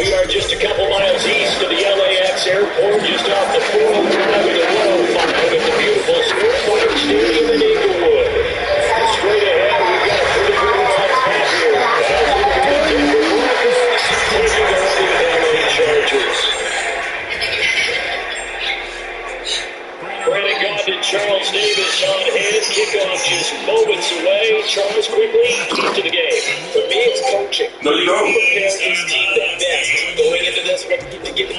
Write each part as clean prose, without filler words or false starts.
We are just a couple miles east of the LAX airport, just off the 405 and the 105 at the beautiful Square Stadium in Inglewood. Straight ahead, we've got a pretty good live pass here. Taking on the LA Chargers. Brandon Gaudin, Charles Davis on hand. Kickoff just moments away. Charles, quickly, key to the game. For me, it's coaching. No, you don't. Prepare his team the best. Going into this one, to get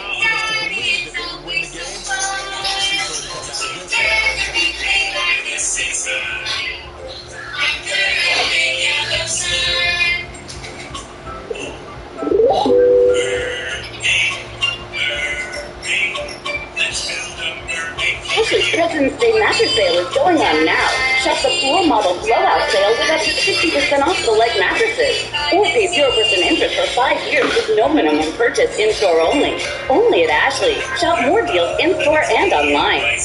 Ashley's President's Day mattress sale is going on now. Shop the floor model blowout sale with up to 60% off select mattresses. Or pay 0% interest for 5 years with no minimum purchase in-store only. Only at Ashley. Shop more deals in-store and online.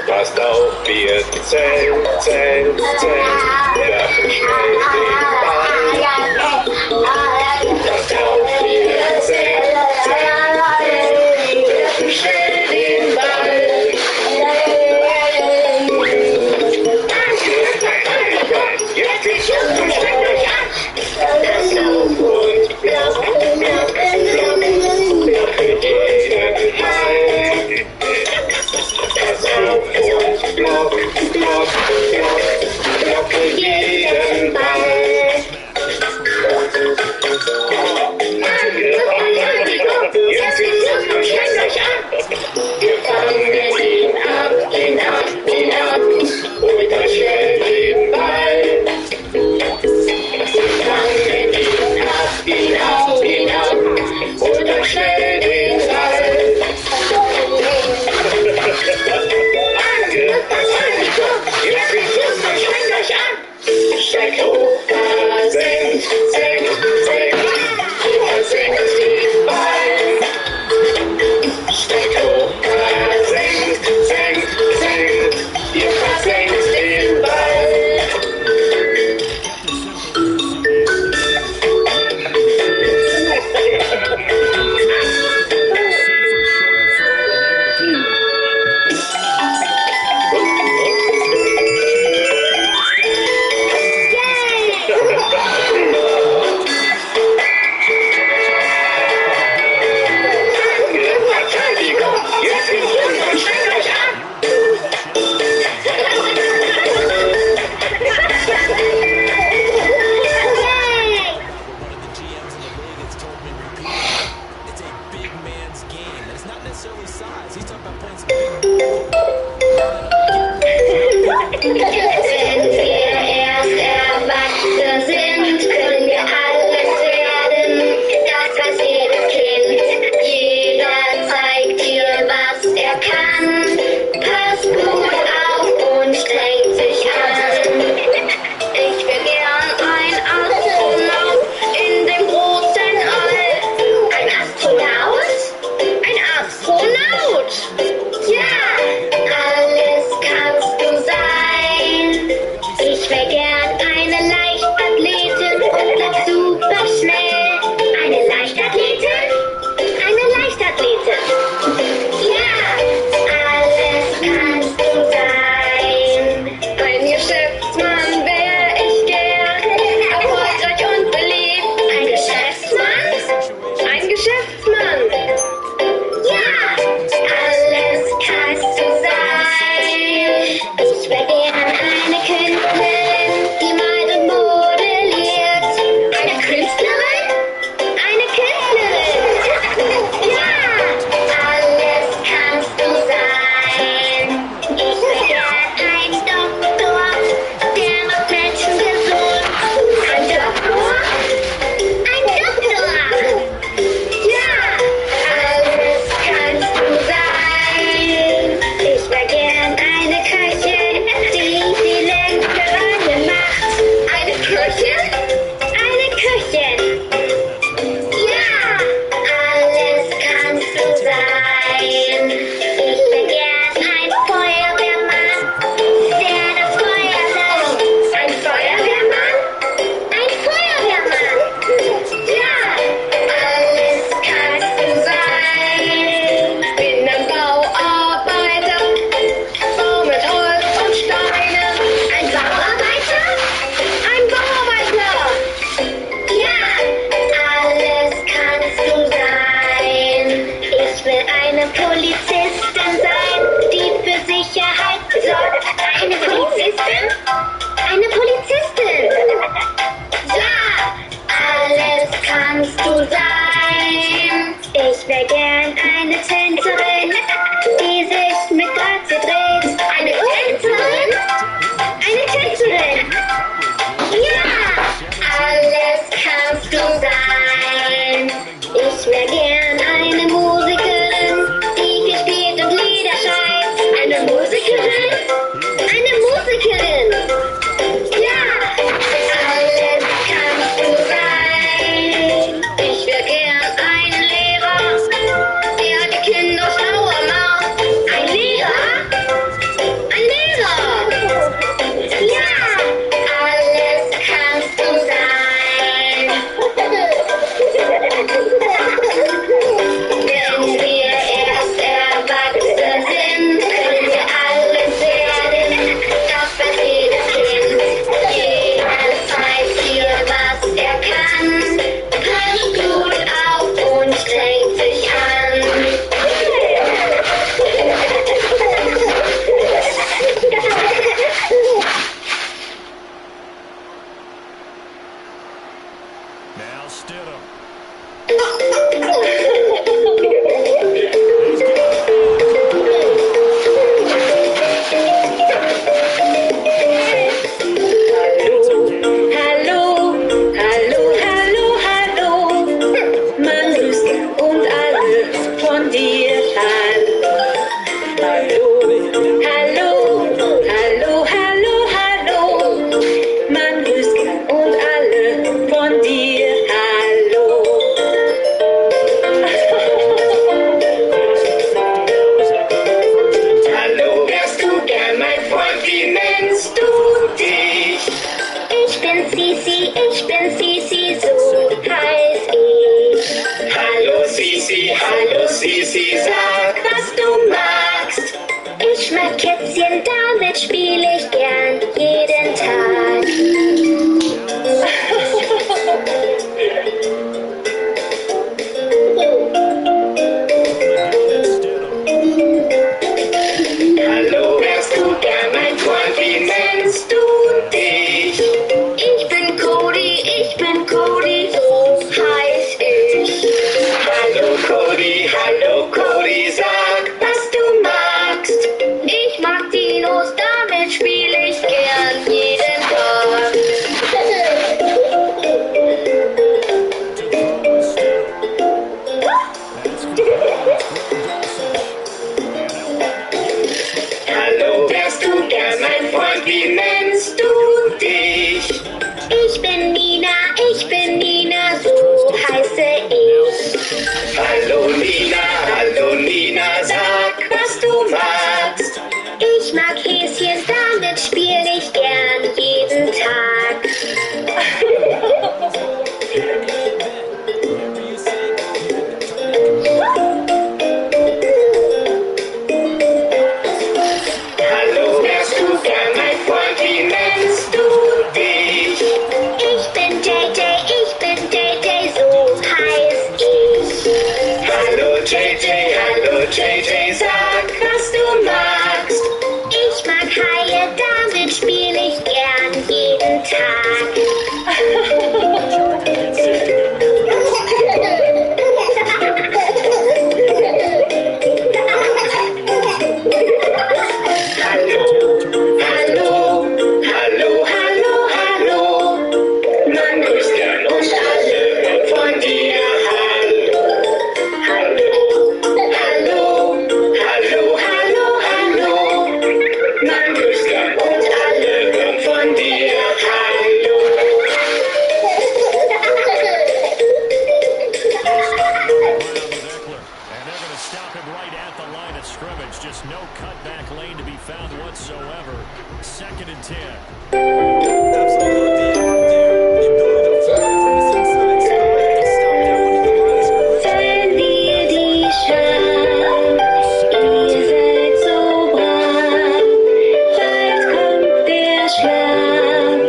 Passt auf, wir zählen, zählen, zählen. Werfen schnell den Ball. Passt auf, wir zählen, zählen, werfen schnell den Ball. Jetzt geht's los und strengt euch an. Pass auf und block, block, block, block für jeden Ball. Pass auf und block, block, block, block für jeden Ball. Jetzt geht's los und strengt euch an. Wir fangen ihn ab, ihn ab, ihn ab. Holt euch schnell den Ball. Wir fangen ihn ab, ihn ab, ihn ab. Holt euch schnell den Ball. Jetzt geht's los und strengt euch an. Steck hoch, senkt, senkt, senkt. Versenkt den Ball. Steck hoch, senkt, senkt, senkt. Ihr versenkt den Ball. Jetzt geht's los und strengt euch an. Wenn wir erst erwachsen sind, können wir alles werden. Das weiß jedes Kind. Jeder zeigt dir, was er kann. Pass gut auf und strengt sich an. Ich will gern ein Astronaut in dem großen All. Ein Astronaut? Ein Astronaut! Ja, alles kannst du sein. eine Polizistin sein, die für Sicherheit sorgt. Eine Polizistin? Eine Polizistin! Ja, alles kannst du sein. Ich wär gern eine Tänzerin, die sich mit Grazie dreht. Eine Tänzerin? Eine Tänzerin! Ja, alles kannst du sein. Ich wär gern eine Musikerin, die viel spielt und Lieder schreibt. Eine Musikerin? Eine Musikerin! Ja, alles kannst du sein. Ich wär gern ein Lehrer, der die Kinder schlauer macht. Ein Lehrer? Ein Lehrer! Ja, alles kannst du sein. Wenn wir erst erwachsen sind, können wir alles werden. Das weiß jedes Kind. Jeder zeigt dir, was er kann. Passt gut auf und strengt sich an. Now Stidham. Hallo, hallo, hallo, hallo. Man grüßt und alle von dir an. Hallo, hallo, hallo, hallo, hallo. Man grüßt und alle von dir. Hallo. Hallo, wärst du gern mein Freund, wie nennst du dich? Ich bin Sisi, so heiß ich. Hallo Sisi, sag, Was du magst. Ich mag Kätzchen, damit spiel ich gern jeden Tag. hallo, wärst du gern mein Freund, wie nennst du dich? Ich bin Cody, so heiß ich. Hallo Cody, sag, Was du magst. Ich mag Dinos, damit spiel ich gern jeden Tag. hallo, wärst du gern mein Freund, wie nennst du dich? Ich bin Nina, so heiße ich. Hallo Nina, sag, was du magst. Ich mag Häschen, damit spiel ich gern jeden Tag. Hallo, wärst du gern mein Freund, wie nennst du dich? Ich bin JJ, so heiß ich. Hallo JJ, sag, was du magst. Ich mag Haie, damit spiel ich gern jeden Tag. Hallo, man grüßt gern uns alle von dir. Hallo, man grüßt gern uns alle von dir. Hallo. And they're going to stop him right at the line of scrimmage. Just no cutback lane to be found whatsoever. 2nd and 10. Wenn wir die Schar, ihr seid so brav, bald kommt der Schlag.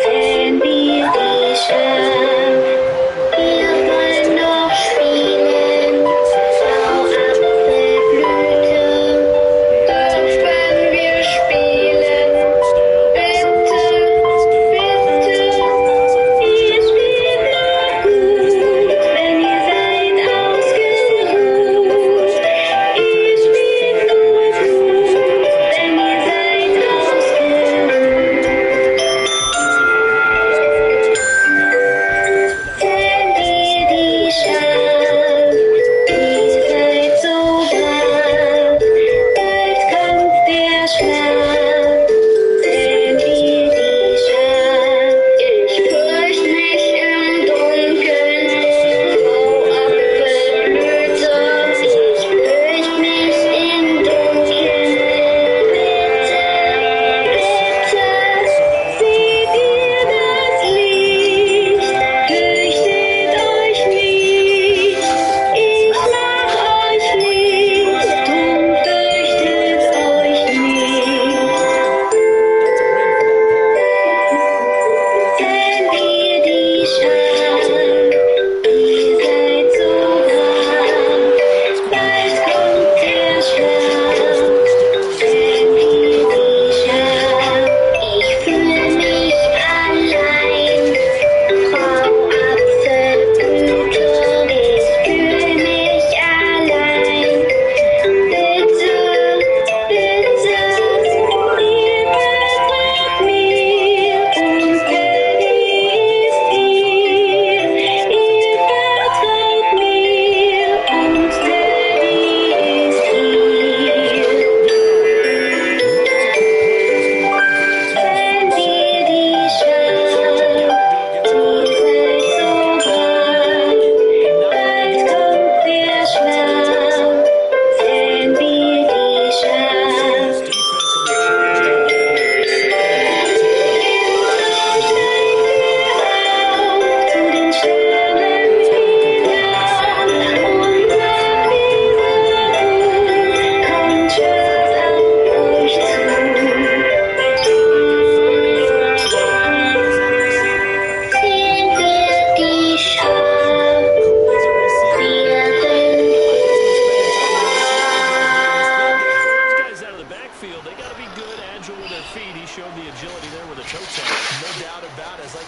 Wenn wir die Schar, wir wollen noch spielen, Frau Apfel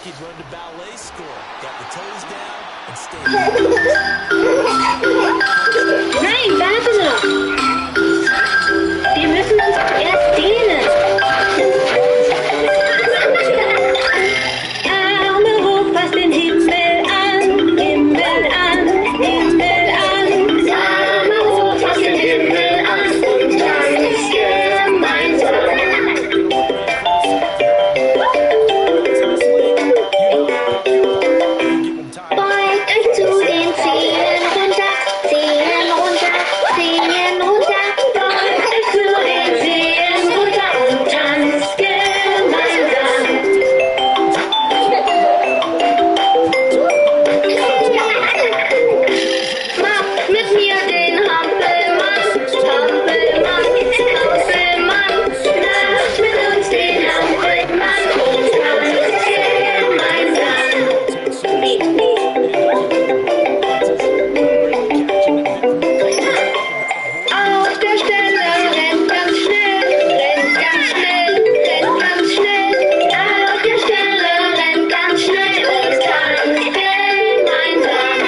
he'd run to ballet school. Got the toes down and stayed. Nein, warte noch! Wir müssen uns erst dehnen. Arme hoch, fass den Himmel an, Himmel an, Himmel an. Arme hoch, fass den Himmel an und tanz gemeinsam. Beugt euch zu den Zehen runter, Zehen runter, Zehen runter. Beugt euch zu den Zehen runter und tanzt gemeinsam. Macht mit mir den Hampelmann, Hampelmann, Hampelmann. Macht mit uns den Hampelmann und tanzt gemeinsam. Auf der Stelle rennt ganz schnell, rennt ganz schnell, rennt ganz schnell. Auf der Stelle rennt ganz schnell und tanzt gemeinsam.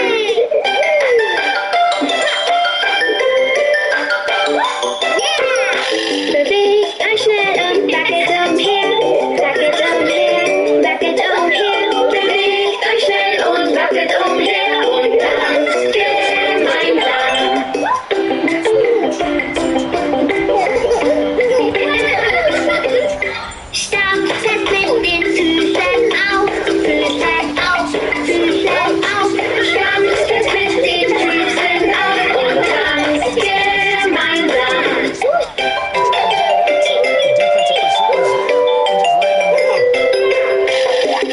Bewegt euch schnell und wackelt umher, wackelt umher, wackelt umher. Bewegt euch schnell und wackelt umher und tanzt gemeinsam. Stampft fest mit den Füßen auf, Füßen auf, Füßen auf. Stampft fest mit den Füßen auf und tanzt gemeinsam.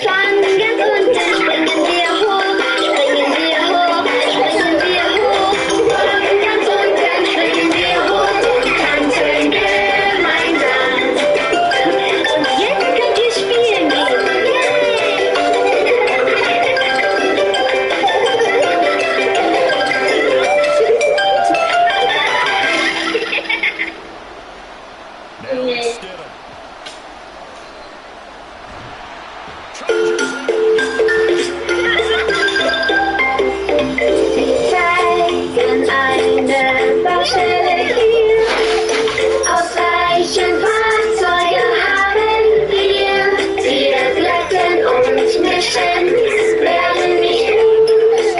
Von ganz unten springen wir hoch, springen wir hoch, springen wir hoch. Von ganz unten springen wir hoch und tanzen gemeinsam. Und jetzt könnt ihr spielen gehen. Now it's Stidham. Zeigen eine Baustelle hier. Ausreichend Fahrzeuge haben wir. Wir glätten und mischen, werden nicht gut,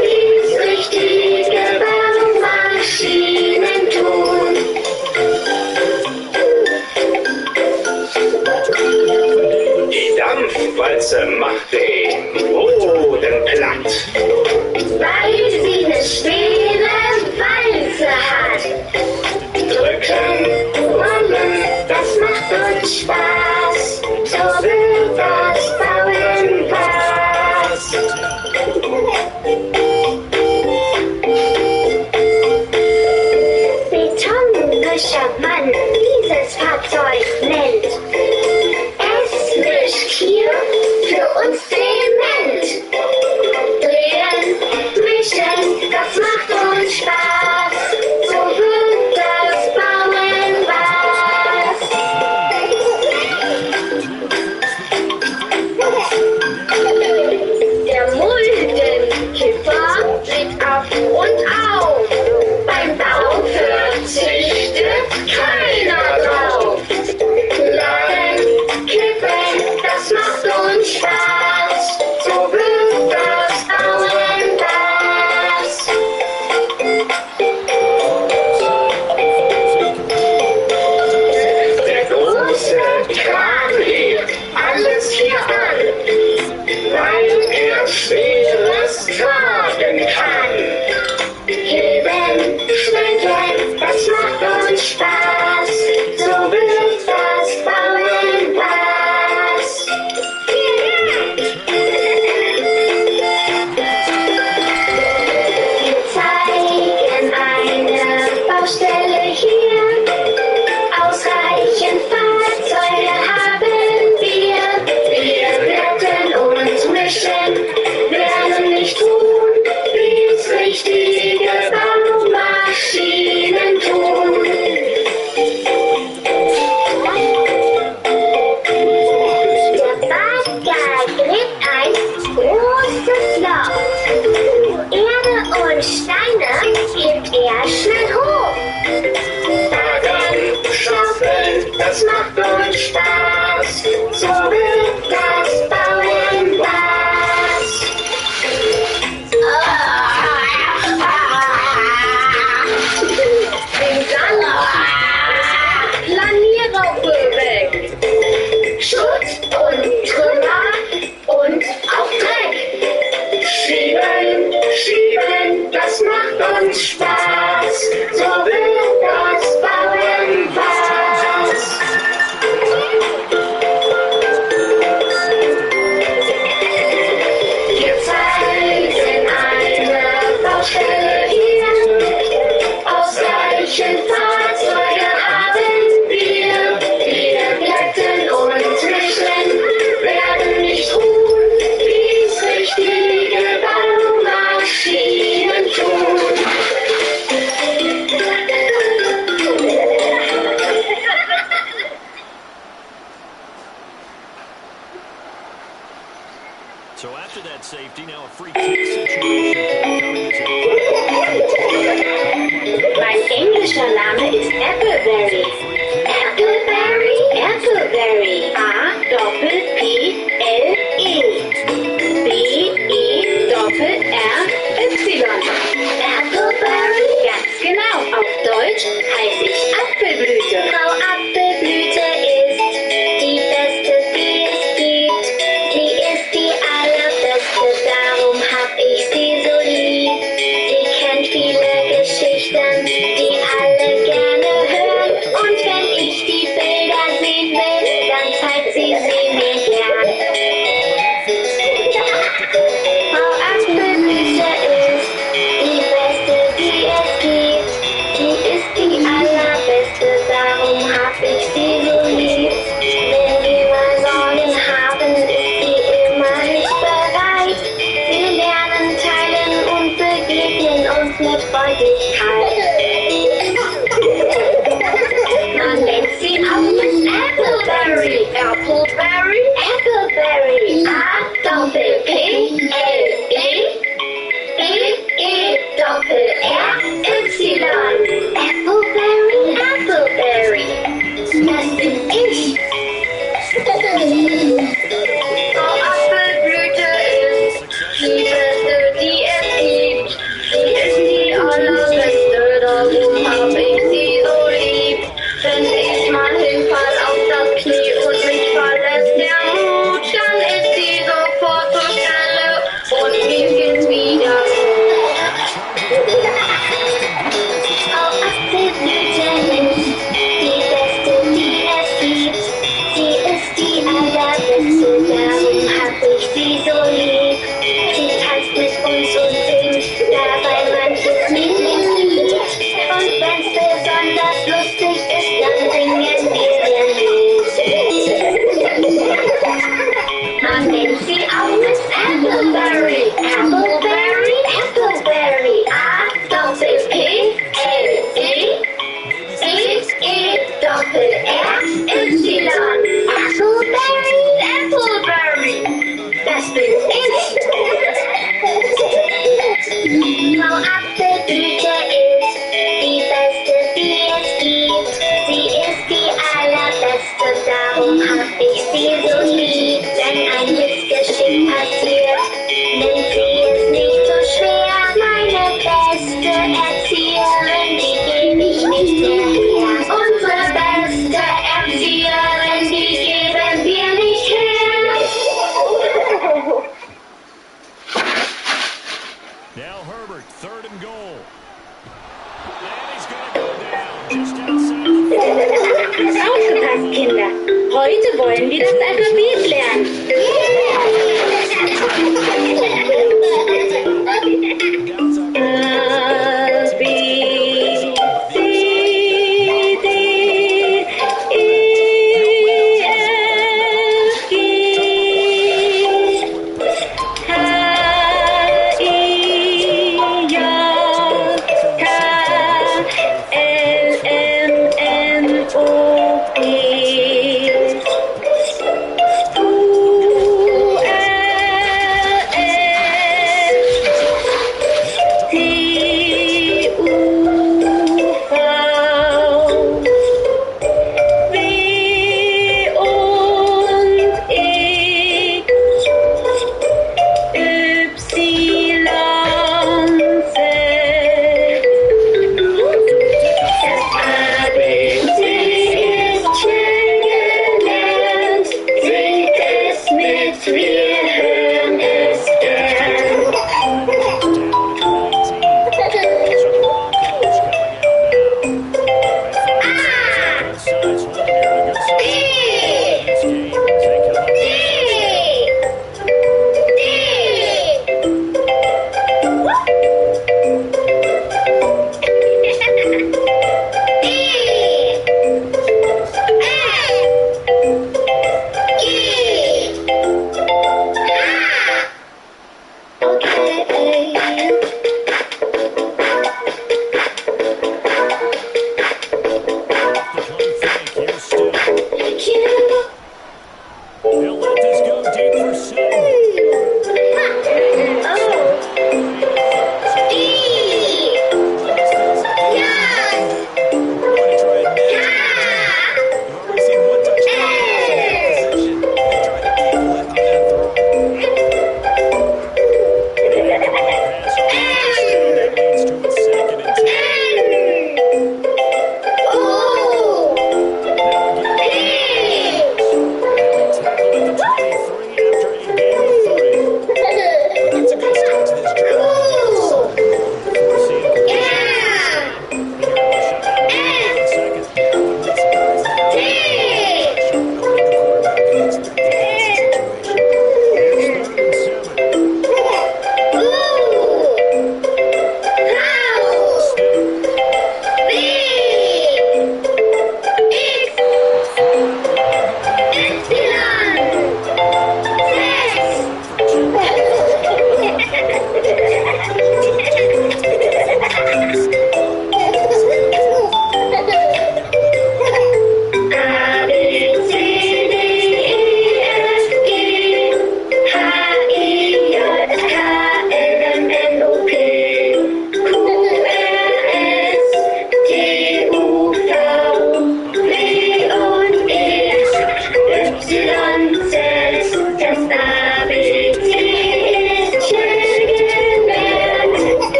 wie's richtige Baumaschinen tun. Die Dampfwalze macht den Boden platt. Weil sie eine schwere Walze hat. Drücken, Rollen, das macht uns Spaß. So wird das Bauen was. Betonmischer Mann dieses Fahrzeug nennt. Es mischt hier für uns Zement. Drehen, mischen, das macht uns Spaß. So wird das Bauen was. Der Muldenkipper blickt auf und auf. Beim Bau verzichtet keiner drauf. Laden, kippen, das macht uns Spaß. So wird das Bauen was. der große Kran hebt alles hier an, weil er Schweres tragen kann. Heben, schwenken, das macht uns Spaß. safety. Now a free kick situation coming as a Mein englischer Name ist Appleberry. Appleberry, Appleberry. A-P-P-L-E. B-E-R-R-Y. Appleberry? Ganz genau. Auf Deutsch heiße ich Apfelblüte. Frau Apfelblüte ist die beste, die es gibt. Sie ist die allerbeste, darum hab ich sie so lieb. Sie kennt viele Geschichten, die alle gerne hören. Und wenn ich die Bilder sehen will, dann zeigt sie mir gern. Frau Apfelblüte ist die beste, die es gibt. Sie ist die allerbeste, darum hab ich sie so lieb. Wenn wir mal Sorgen haben, ist sie immer hilfsbereit. Wir lernen, teilen und begegnen uns mit Freundlichkeit. Man nennt sie auch Miss Appleberry. Appleberry, Appleberry. A-P-P-L-E. E-E-R-R-Y. Appleberry, Appleberry. Das bin ich. Frau Apfelblüte ist die beste, die es gibt. Sie ist die allerbeste, darum hab ich sie so lieb. Wenn ich mal hinfall auf das Knie und mich verlässt der Mut, dann ist sie sofort zur Stelle und mir geht's wieder gut. Frau Apfelblüte ist die beste, die es gibt. Sie ist die allerbeste, darum hab ich sie so lieb. Sie tanzt mit uns und singt dabei manches Lieblingslied. Und wenn's besonders lustig ist, dann singen wir mit. Man nennt sie auch Miss Appleberry. Appleberry, Appleberry. A-P-P-L-E. E-E-R-R-Y. Appleberry, Appleberry. Das bin ich. Frau Apfelblüte ist die beste, die es gibt. Sie ist die allerbeste, darum hab ich sie so lieb. Wenn ein Missgeschick passiert, nimmt sie es nicht so schwer. Meine beste Erzieherin, die geb ich nicht mehr her. Unsere beste Erzieherin, die geben wir nicht her. Now Herbert, 3rd and goal. And he's going to go down just outside the Aufgepasst, Kinder. Heute wollen wir das Alphabet lernen. A, B, C, D, E, F, G, H, I, J, K, L, M, N, O, P, Q, R, S,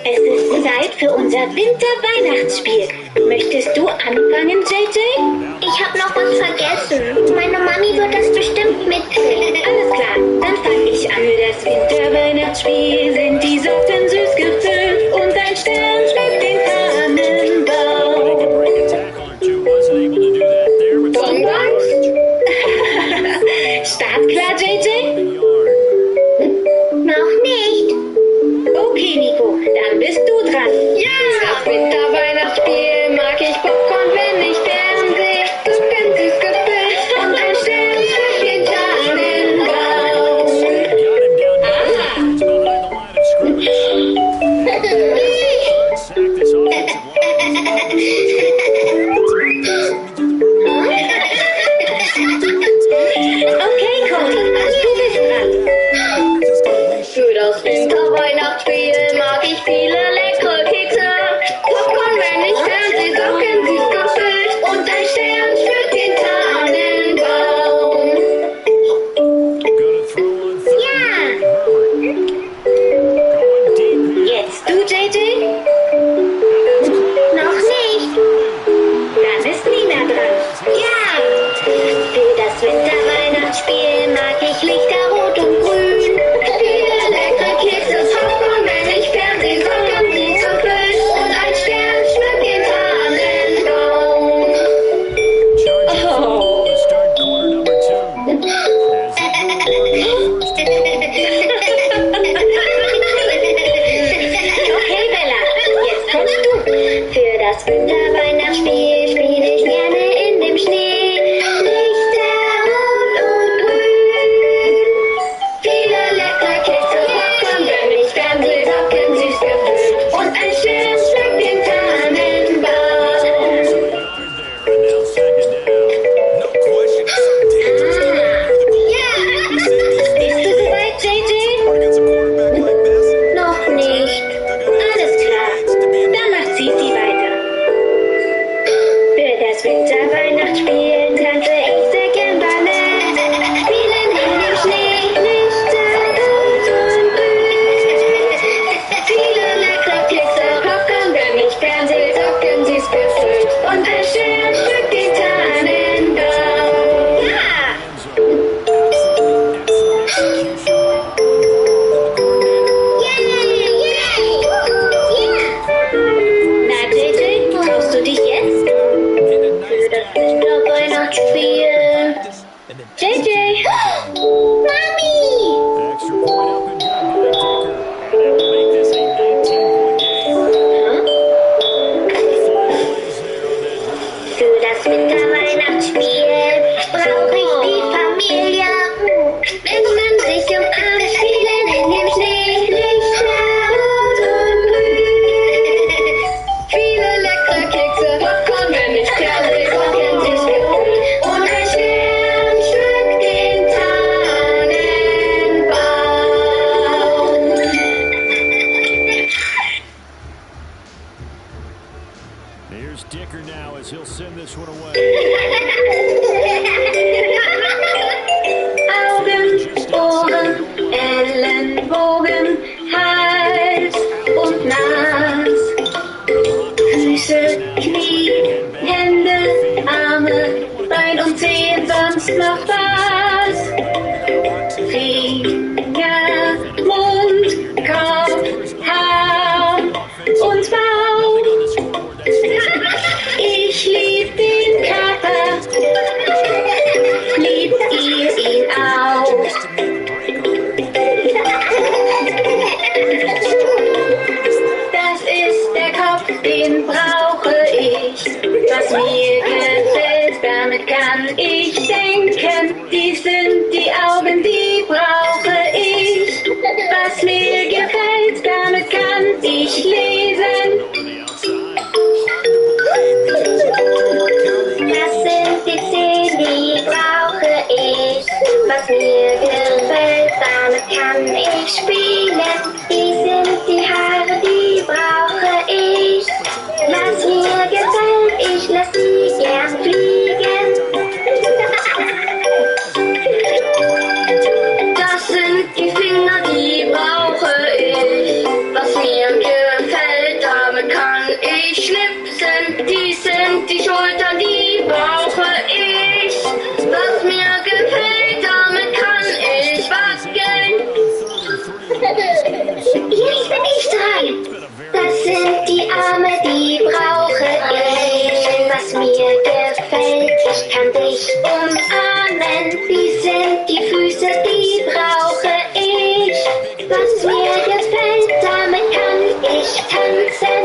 Es ist Zeit für unser Winter-Weihnachtsspiel. Möchtest du anfangen, JJ? Ich habe noch was vergessen. Meine Mami wird das bestimmt mitkriegen. Alles klar, dann fange ich an. Für das Winter-Weihnachtsspiel sind die Socken süß gefüllt und ein Stern schmückt den Tannenbaum. Bonbons? Startklar, JJ? Noch nicht. Okay, Nico, dann bist du dran. Ja! Das Winter-Weihnachtsspiel mag ich Popcorn, wenn ich Fernseh. Zucken süß gefüllt und ein Stern für den Tannenbaum. Okay, Cody, du bist dran. Für das Winter-Weihnachtsspiel mag ich viele leckere Kekse. Popcorn, wenn ich Fernseh, Socken süß gefüllt und ein Stern für den Tannenbaum. Ja! Jetzt du, JJ? Noch nicht. Dann ist Nina dran. Ja! Für das Winter-Weihnachtsspiel mag ich Lichter rot und grün. Viele leckere Kekse, Popcorn, wenn ich Fernseh, Socken süß gefüllt und ein Stern schmückt den Tannenbaum. Oh. Okay, Bella, jetzt kommst du. Für das Winter-Weihnachtsspiel spiele ich gerne in dem Schnee. Lichter rot und grün. Viele leckere Kekse, Popcorn, wenn ich Fernseh, Socken süß gefüllt und ein Stern schmückt den Tannenbaum. Bist du soweit, JJ? Noch nicht. Alles klar. Dann macht Cici weiter. Für das Winter-Weihnachtsspiel tanze ich sehr gern Ballett. Spielen in dem Schnee, Lichter rot und grün. Viele leckere Kekse, Popcorn, wenn ich Fernseh, Socken süß gefüllt und ein Stern schmückt den Tannenbaum. Ja! Na, JJ, traust du dich jetzt? Für das Winter-Weihnachtsspiel. JJ! Mami! Für das Winter-Weihnachtsspiel brauche ich die Familie. Wenn man sich umarmt, spielen in dem Schnee, Lichter rot und grün. Viele leckere Kekse, Popcorn, wenn ich Fernseh, Socken süß gefüllt und ein Stern schmückt den Tannenbaum. Here's Dicker now as he'll send this one away. Augen, Ohren, Ellenbogen, Hals und Nas. Füße, Knie, Hände, Arme, Bein und Zehen, sonst noch was. Finger, Mund, Kopf, Haar und Bauch. Ich lieb den Körper, liebt ihr ihn auch? Das ist der Kopf, den brauche ich. Was mir gefällt, damit kann ich denken. Dies sind die Augen, die brauche ich. Was mir gefällt, damit kann ich lesen. Das sind die Zähne, die brauche ich. Was mir gefällt, damit kann ich spielen. Die sind die Haare, die brauche ich. Was mir gefällt, ich lass sie sind die Arme, die brauche ich. Was mir gefällt, ich kann dich umarmen. Wie sind die Füße, die brauche ich. Was mir gefällt, damit kann ich tanzen.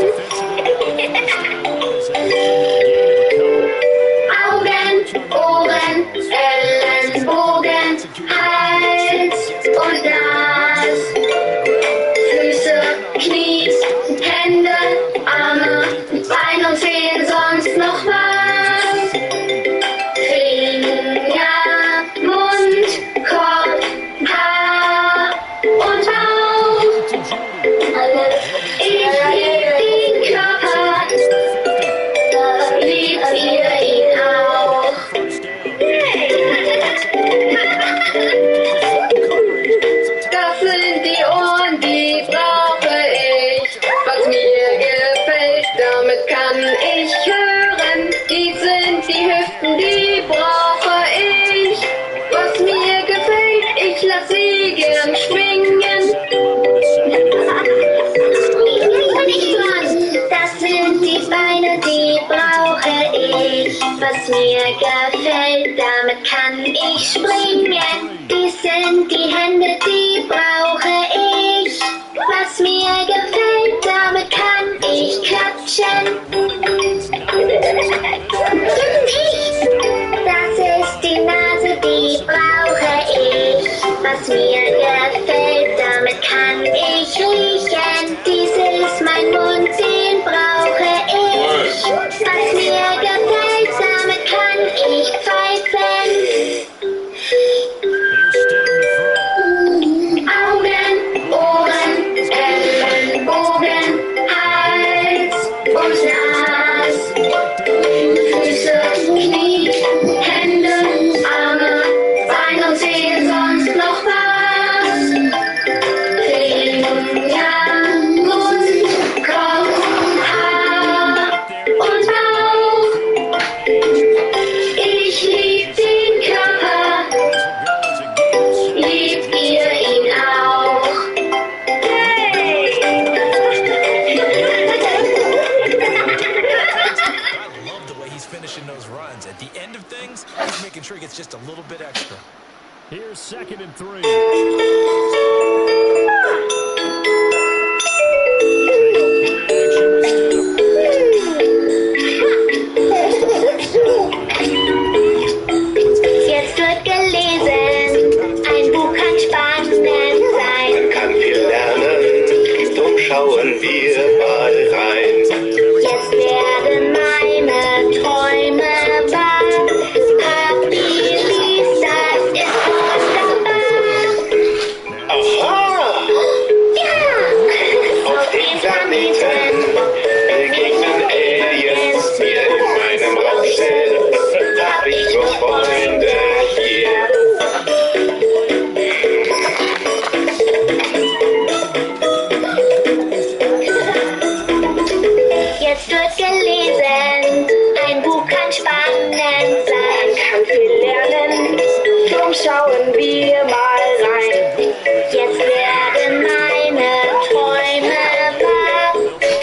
Augen, Ohren, Ellenbogen, Hals und Nas. Füße, Knie, Hände, Arme, Beine und Zehen, sonst noch was. Finger, Mund, Kopf, Haar und Bauch. Ich lieb den Körper, liebt ihr ihn auch? Das sind die Ohren, die brauche ich. Was mir gefällt, damit kann ich hören. Die sind die Hüften, die brauche ich. Was mir gefällt, ich lass sie gern schwingen. Das sind die Beine, die brauche ich. Was mir gefällt, damit kann ich springen. Die sind die Hände, die brauche ich. Was mir gefällt, damit kann ich klatschen. Das ist die Nase, die brauche ich. Was mir gefällt, damit kann ich riechen. Dies ist mein Mund, den brauche ich. Was mir gefällt, damit kann ich pfeifen. Augen, Ohren, Ellenbogen, Hals und Nas. Füße, Knie, Hände, Arme, Beine und Zehen, sonst noch was. Finger, Mund, Kopf, Haar und Bauch. Ich lieb den Körper, liebt ihr ihn auch? I love the way he's finishing those runs. At the end of things, he's making sure he gets just a little bit extra. Here's 2nd and 3. Jetzt wird gelesen, ein Buch kann spannend sein. Kann viel lernen, drum schauen wir mal rein. Jetzt werden meine Träume wahr. Papi liest, das ist wunderbar. Aha! Ja! Auf dem Planeten begegnen Aliens mir in meinem Raumschiff. Hab ich nur Freunde hier. Jetzt wird gelesen, ein Buch kann spannend sein. Kann viel lernen, drum schauen wir mal rein. Jetzt werden meine Träume wahr.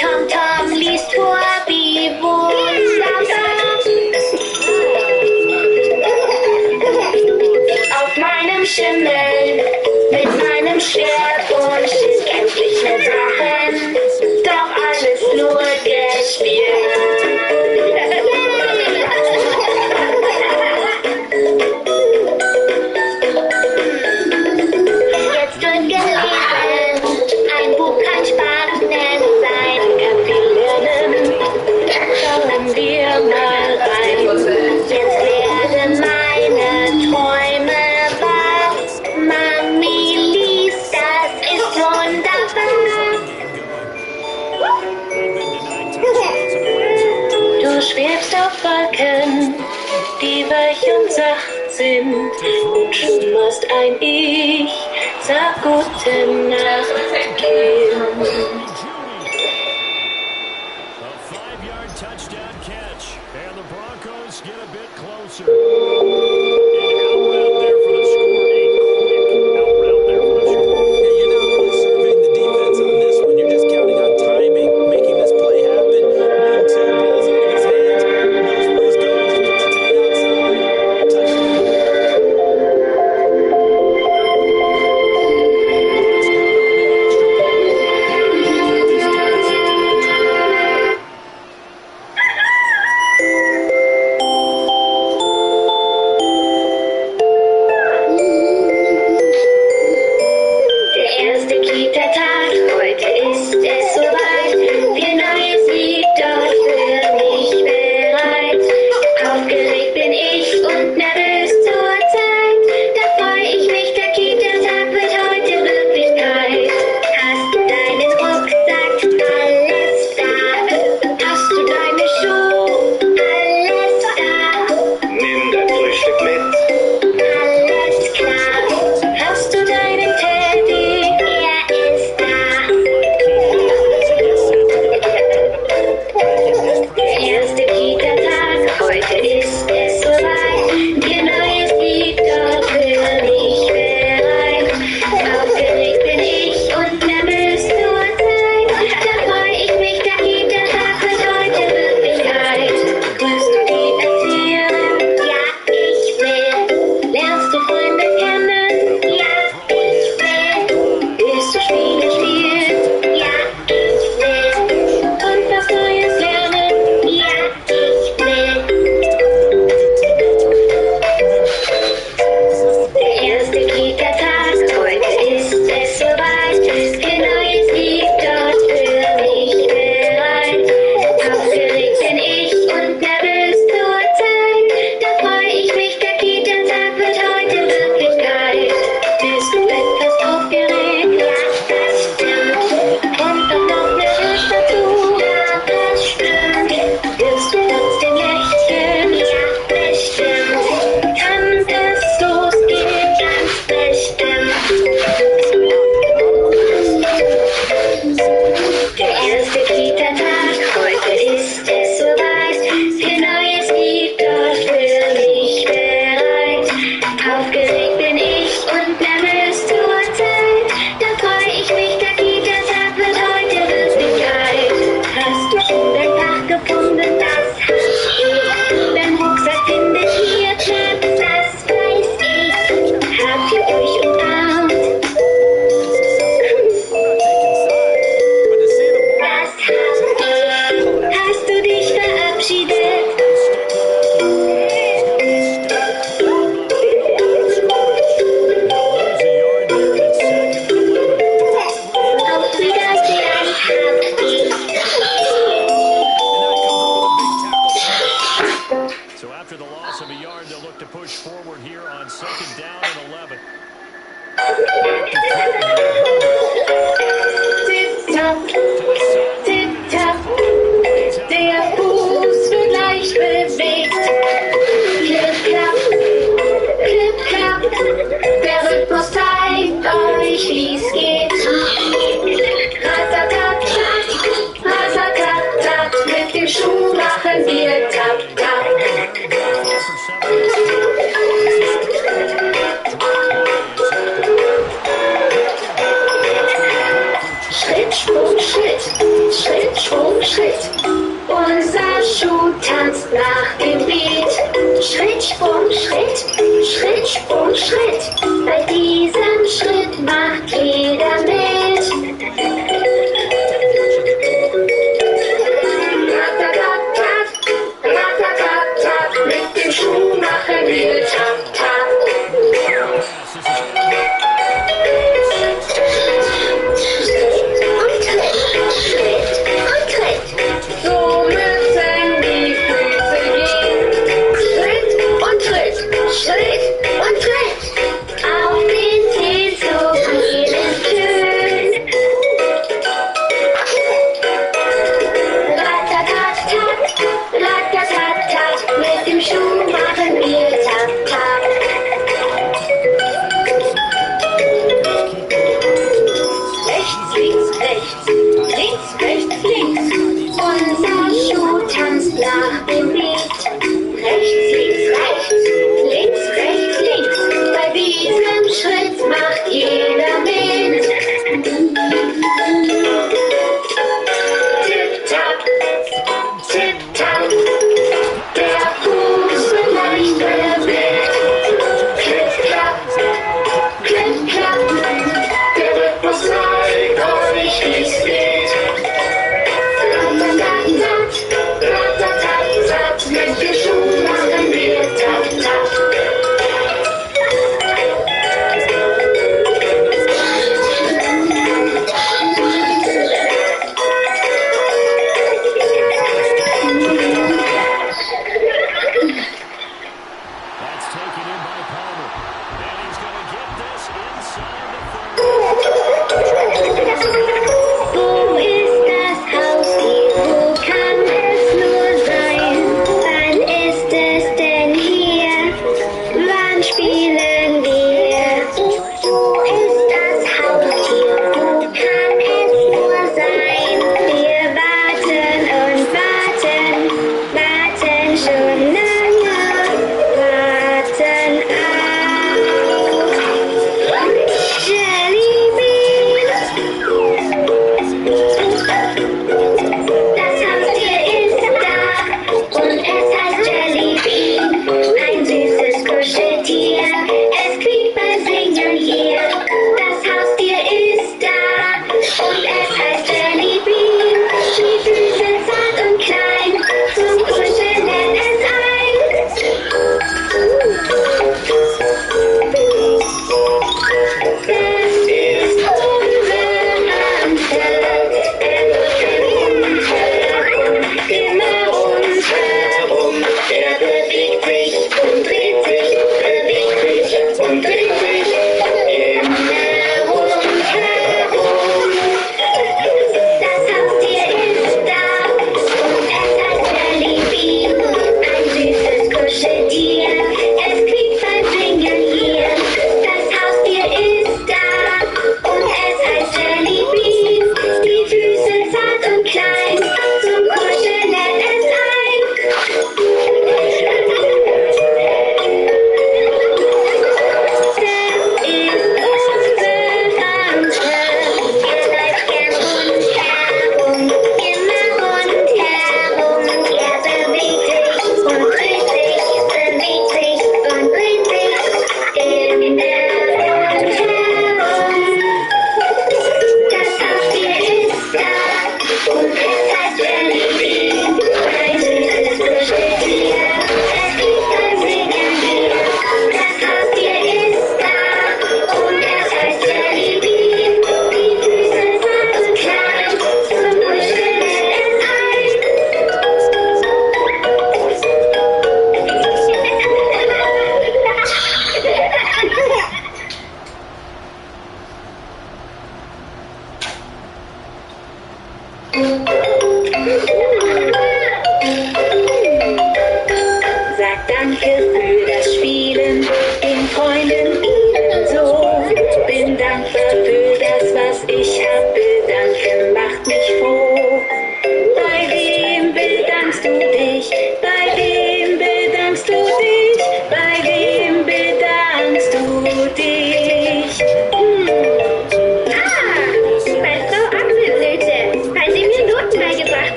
Tom Tom liest vor, wie wunderbar. Auf meinem Schimmel, mit meinem Schwert und Schild kämpf ich mit Drachen. Doch alles nur gespielt. Jetzt wird gelesen, ein Buch kann spannend sein. Kann viel lernen, schauen wir mal rein. Jetzt werden meine Träume wahr. Mami liest, das ist wunderbar. Du schwebst auf Wolken, die weich und sacht sind und schimmerst ein Ich. Sag gute Nacht, Kind. A 5-yard touchdown catch. And the Broncos get a bit closer. An out route there for the score. A quick out route there for the score. Yeah, you're not really surveying the defense on this one. You're just counting on timing, making wir tap, tap. Schritt, Sprung, Schritt, Schritt, Sprung, Schritt. Unser Schuh tanzt nach dem Beat. Schritt, Sprung, Schritt, Schritt, Sprung, Schritt. Bei diesem Schritt macht jeder mit. Ratatatat, ratatatat, mit dem Schuh machen wir tap, tap. Und Tritt, Schritt und Tritt. So müssen die Füße gehen. Schritt und Tritt, Schritt und Tritt. Auf den Zehen zu vielen Kühen.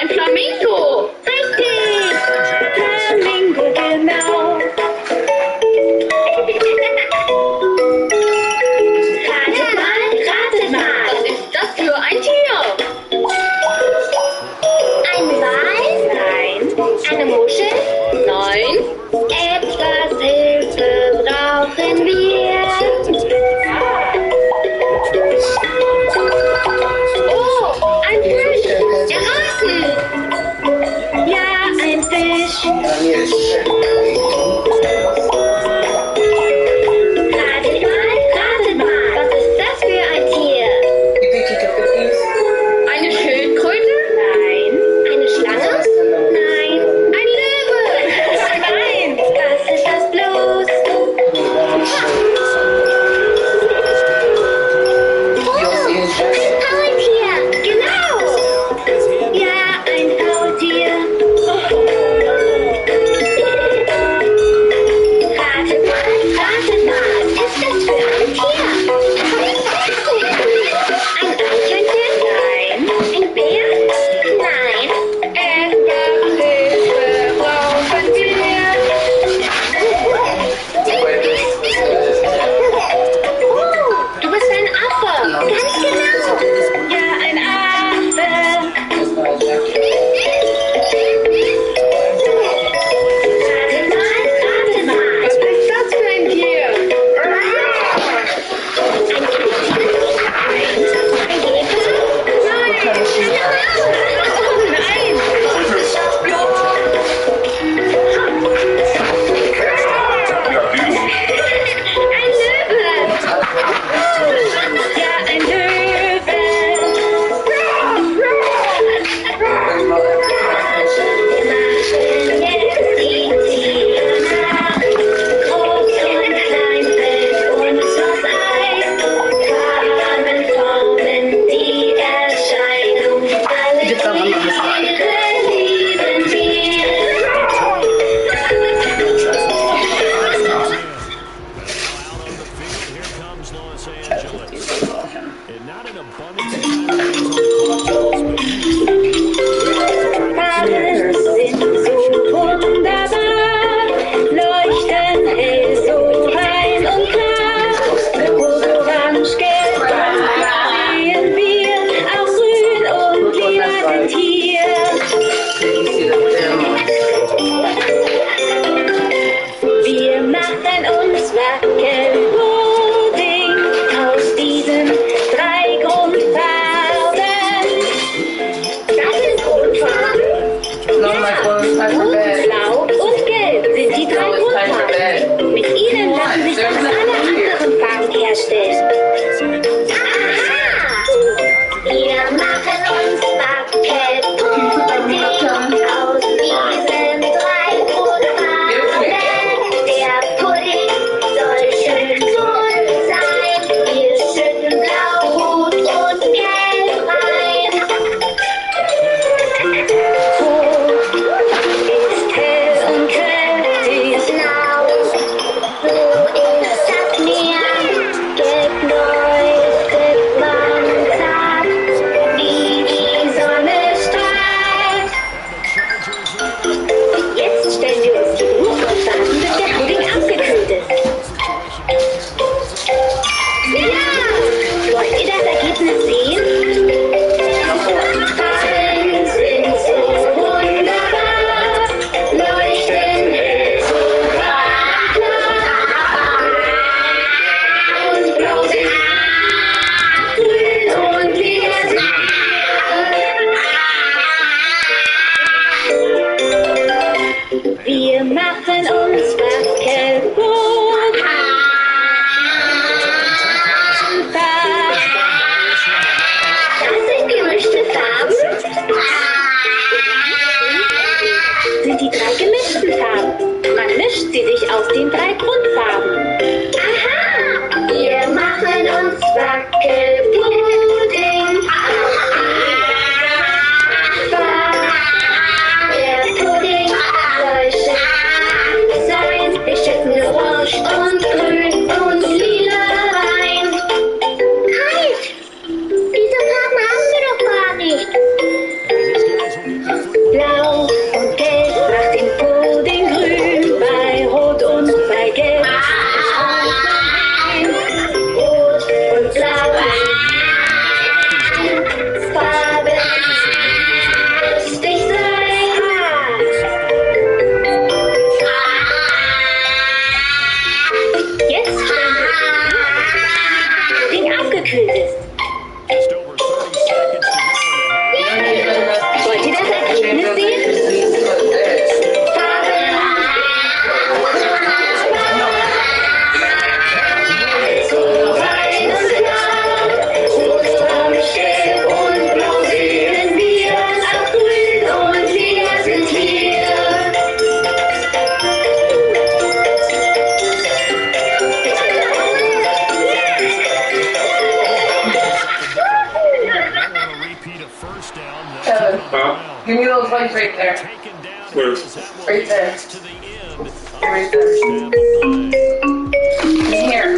ein Flamingo. Richtig. Flamingo, genau. Ratet mal. Was ist das für ein Tier? Ein Wal? Nein. Eine Muschel? Nein. Etwas Hilfe brauchen wir. Oh, ein Fisch. Erraten. Ja, ein Fisch. Ratet mal. Was ist das für ein Tier? Eine Schildkröte? Nein. Eine Schlange? Nein. Ein Löwe? Nein. Was ist das bloß? Ein Faultier. Genau. Ja, ein Faultier. Ratet mal. Was ist das für ein Tier? Ein Eichhörnchen? Nein. Ein Bär? Nein. Etwas Hilfe brauchen wir. Du bist ein Affe. Ganz genau. Ja, ein Affe. Ratet mal. Was ist das für ein Tier? Ein Käfer? Nein. Ein Löwe. Ja, ein Löwe. Jetzt die Tiere nach. Groß und klein, Feld und was Eis. Farben formen die Erscheinung. Alle Tiere lieben wir. Out on the field, here comes Los Angeles. And not an abundance of time remains on the clock, Charles, but he is Farben sind so wunderbar, leuchten hell so rein und klar. Orange, gelb, blau sehen wir, auch grün und lila sind hier. Wir machen uns Wackelpudding aus diesen drei Grundfarben. first down. Kevin, give me those legs right there. Taken down Where? as that will Right lead there. us to the end of the Right first there. half of play. Here.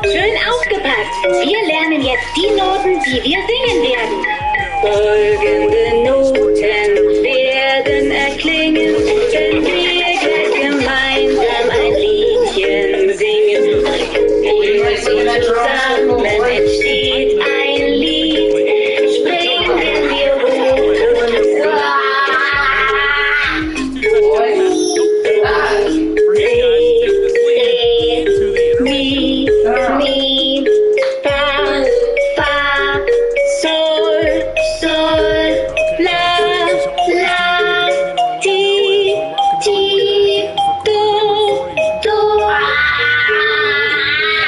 Schön aufgepasst. Wir lernen jetzt die Noten, die wir singen werden. Folgende Noten werden erklingen, wenn wir gleich gemeinsam ein Liedchen singen. Wir singen zusammen, entsteht ein Lied. Springen wir hoch und mi, fa, fa, sol, sol, la, ti, do, do,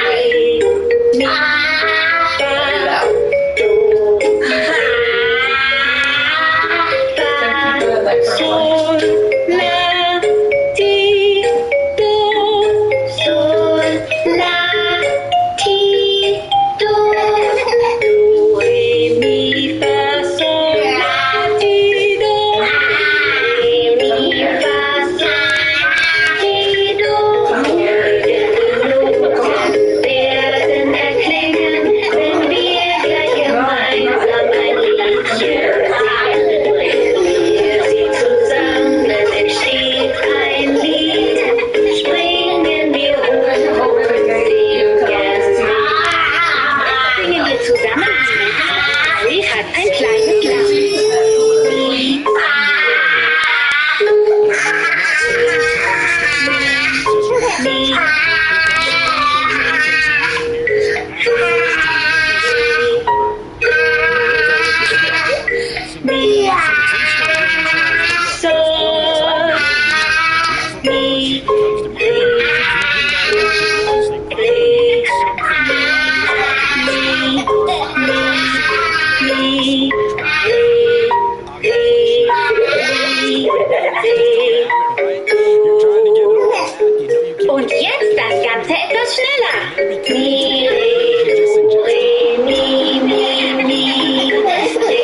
re, mi, fa, do, fa, sol, la, ti, do, sol, la, ti, do, do, re, mi, fa, sol, la, ti, do, re, mi, fa, sol, ti, do. Noten werden erklingen, wenn wir gleich gemeinsam ein Liedchen singen. Wir sie zusammen, entsteht ein Lied. Springen wir hoch und singen. Singen wir zusammen? Sie hat ein kleines Lachen. Mi, sol, mi, Und jetzt das Ganze etwas schneller. Mi, re, do, re, mi, mi, mi, re, re,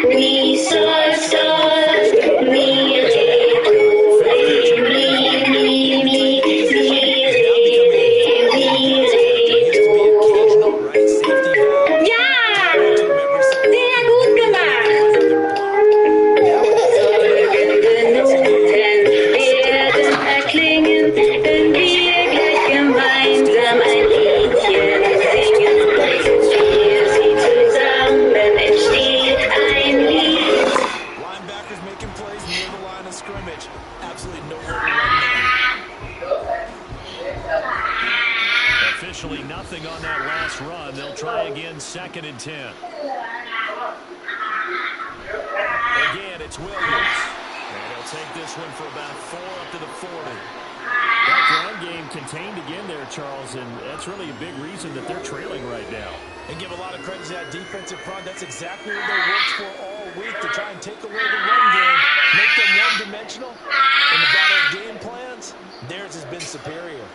mi, sol, sol, mi, re, do, re, mi, mi, mi, mi, re, do. Ja, sehr gut gemacht. Folgende Noten werden erklingen, wenn wir gleich gemeinsam ein Liedchen singen. Wir sie zusammen, entsteht ein Lied. Linebackers making plays near the line of scrimmage. Absolutely nowhere to run now. Officially nothing on that last run. They'll try again, 2nd and 10. Again, it's Williams. And he'll take this one for about 4 up to the 40. That ground game contained again there, Charles, and that's really a big reason that they're trailing right now. And give a lot of credit to that defensive front. That's exactly what they worked for all week, to try and take away the run game, make them one-dimensional. In the battle of game plans, theirs has been superior.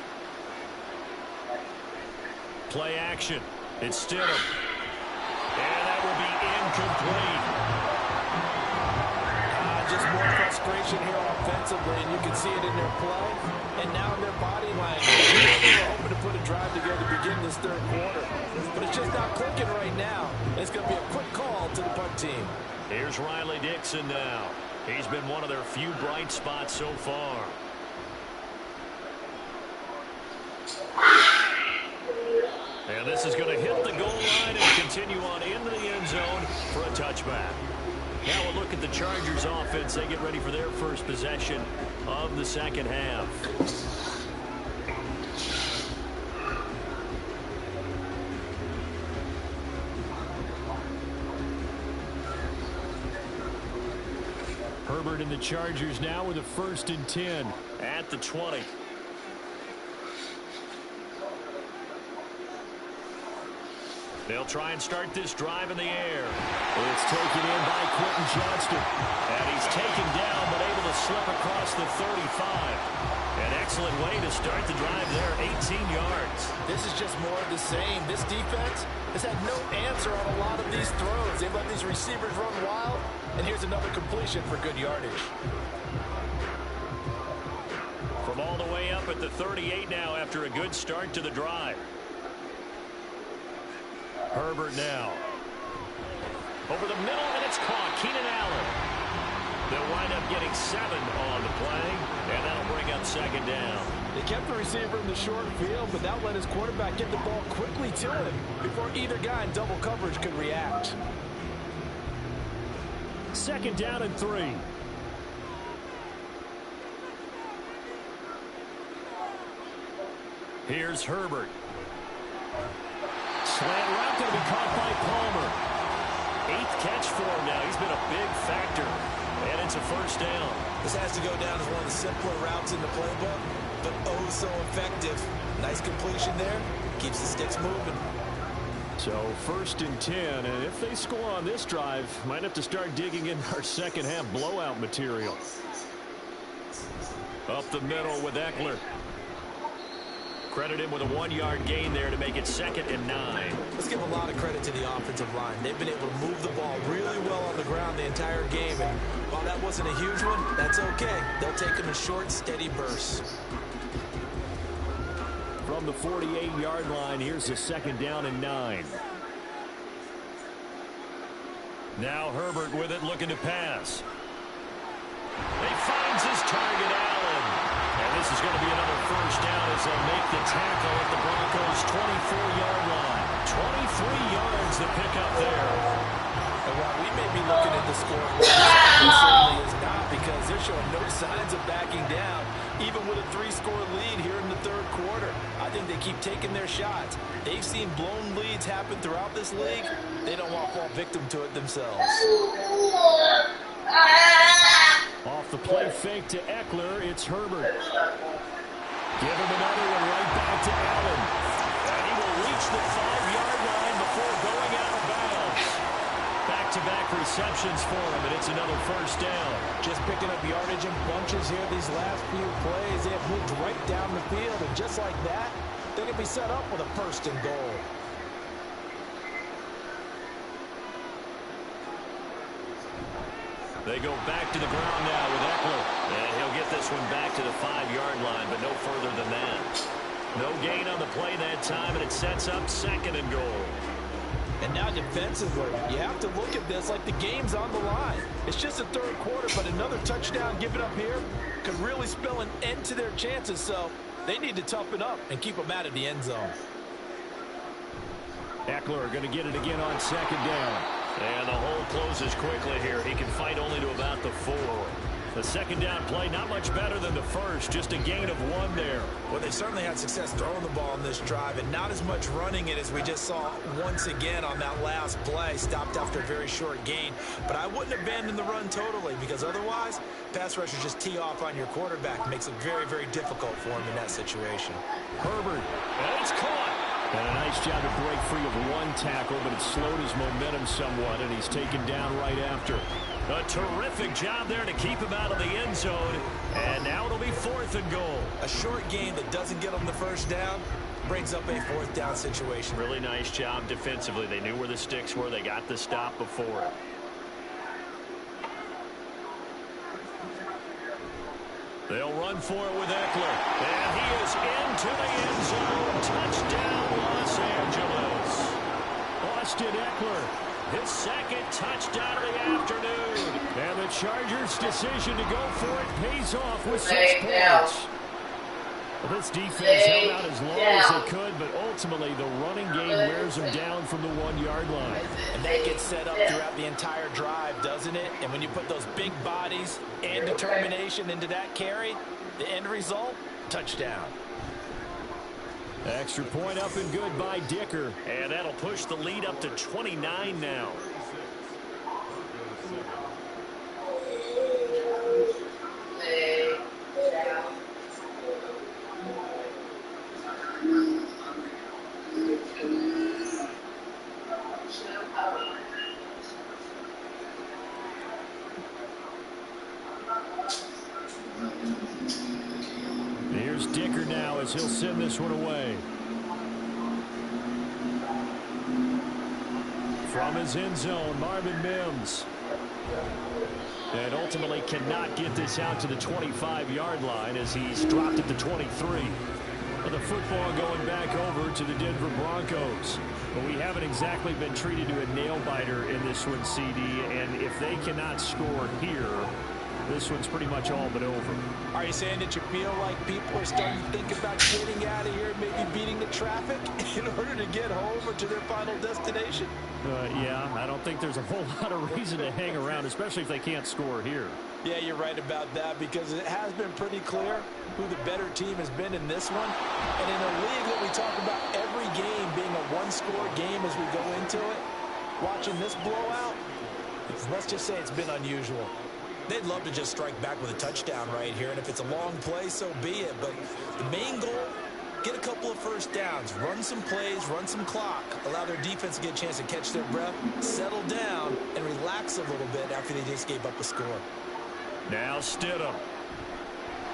Play action. It's Stidham. And that will be incomplete. Just more frustration here offensively, and you can see it in their play and now in their body language. They were hoping to put a drive together beginning this third quarter, but it's just not clicking right now. It's going to be a quick call to the punt team. Here's Riley Dixon now. He's been one of their few bright spots so far. And this is going to hit the goal line and continue on into the end zone for a touchback. Now we'll look at the Chargers offense. They get ready for their first possession of the second half. Herbert and the Chargers now with a 1st and 10 at the 20. They'll try and start this drive in the air. It's taken in by Quentin Johnston. And he's taken down but able to slip across the 35. An excellent way to start the drive there, 18 yards. This is just more of the same. This defense has had no answer pressure on a lot of these throws. They let these receivers run wild, and here's another completion for good yardage. From all the way up at the 38 now after a good start to the drive. Herbert now. Over the middle, and it's caught. Keenan Allen. They'll wind up getting 7 on the play, and that'll bring up second down. They kept the receiver in the short field, but that let his quarterback get the ball quickly to him before either guy in double coverage could react. Second down and 3. Here's Herbert. Slant route going to be caught by Palmer. 8th catch for him now. He's been a big factor. And it's a first down. This has to go down as one of the simpler routes in the playbook, but oh so effective. Nice completion there. Keeps the sticks moving. So 1st and 10, and if they score on this drive, might have to start digging in our second half blowout material. Up the middle with Eckler. Credit him with a 1-yard gain there to make it 2nd and 9. Let's give a lot of credit to the offensive line. They've been able to move the ball really well on the ground the entire game, and while that wasn't a huge one, that's okay. They'll take them in short, steady bursts. From the 48-yard line, here's a 2nd down and 9. Now Herbert with it, looking to pass. He finds his target, Allen. And this is going to be another first down as they'll make the tackle at the Broncos' 24-yard line. 23 yards to pick up there. And while we may be looking at the score, it certainly is not, because they're showing no signs of backing down, even with a 3-score lead here in the 3rd quarter. I think they keep taking their shots. They've seen blown leads happen throughout this league. They don't want to fall victim to it themselves. Off the play fake to Eckler, it's Herbert. Give him another one right back to Allen. And he will reach the 5-yard line before going out of bounds. Back-to-back receptions for him, and it's another first down. Just picking up yardage in bunches here these last few plays. They have moved right down the field, and just like that, they can be set up with a 1st and goal. They go back to the ground now with Eckler. And he'll get this one back to the 5-yard line, but no further than that. No gain on the play that time, and it sets up 2nd and goal. And now defensively, you have to look at this like the game's on the line. It's just the 3rd quarter, but another touchdown given up here could really spell an end to their chances, so they need to toughen up and keep them out of the end zone. Eckler going to get it again on 2nd down. And the hole closes quickly here. He can fight only to about the 4. The 2nd down play, not much better than the first. Just a gain of 1 there. Well, they certainly had success throwing the ball on this drive, and not as much running it as we just saw once again on that last play. Stopped after a very short gain. But I wouldn't abandon the run totally, because otherwise, pass rushers just tee off on your quarterback. Makes it very, very difficult for him in that situation. Herbert, and it's caught. And a nice job to break free of 1 tackle, but it slowed his momentum somewhat, and he's taken down right after. A terrific job there to keep him out of the end zone, and now it'll be 4th and goal. A short gain that doesn't get them the first down brings up a 4th down situation. Really nice job defensively. They knew where the sticks were. They got the stop before it. They'll run for it with Eckler. And he is into the end zone. Touchdown, Los Angeles. Austin Eckler, his 2nd touchdown of the afternoon. And the Chargers' decision to go for it pays off with 6 points. Well, this defense held out as long as they could, but ultimately the running game wears them down from the 1-yard line. And that gets set up throughout the entire drive, doesn't it? And when you put those big bodies and determination into that carry, the end result, touchdown. Extra point up and good by Dicker. And that'll push the lead up to 29 now. Here's Dicker now as he'll send this one away. From his end zone, Marvin Mims. And ultimately cannot get this out to the 25-yard line as he's dropped at the 23. And the football going back over to the Denver Broncos. But we haven't exactly been treated to a nail-biter in this one, CD. And if they cannot score here, this one's pretty much all but over. Are you saying that you feel like people are starting to think about getting out of here and maybe beating the traffic in order to get home or to their final destination? Yeah, I don't think there's a whole lot of reason to hang around, especially if they can't score here. Yeah, you're right about that because it has been pretty clear who the better team has been in this one. And in a league that we talk about every game being a one-score game as we go into it, watching this blowout, let's just say it's been unusual. They'd love to just strike back with a touchdown right here, and if it's a long play, so be it. But the main goal, get a couple of first downs, run some plays, run some clock, allow their defense to get a chance to catch their breath, settle down, and relax a little bit after they just gave up a score. Now Stidham.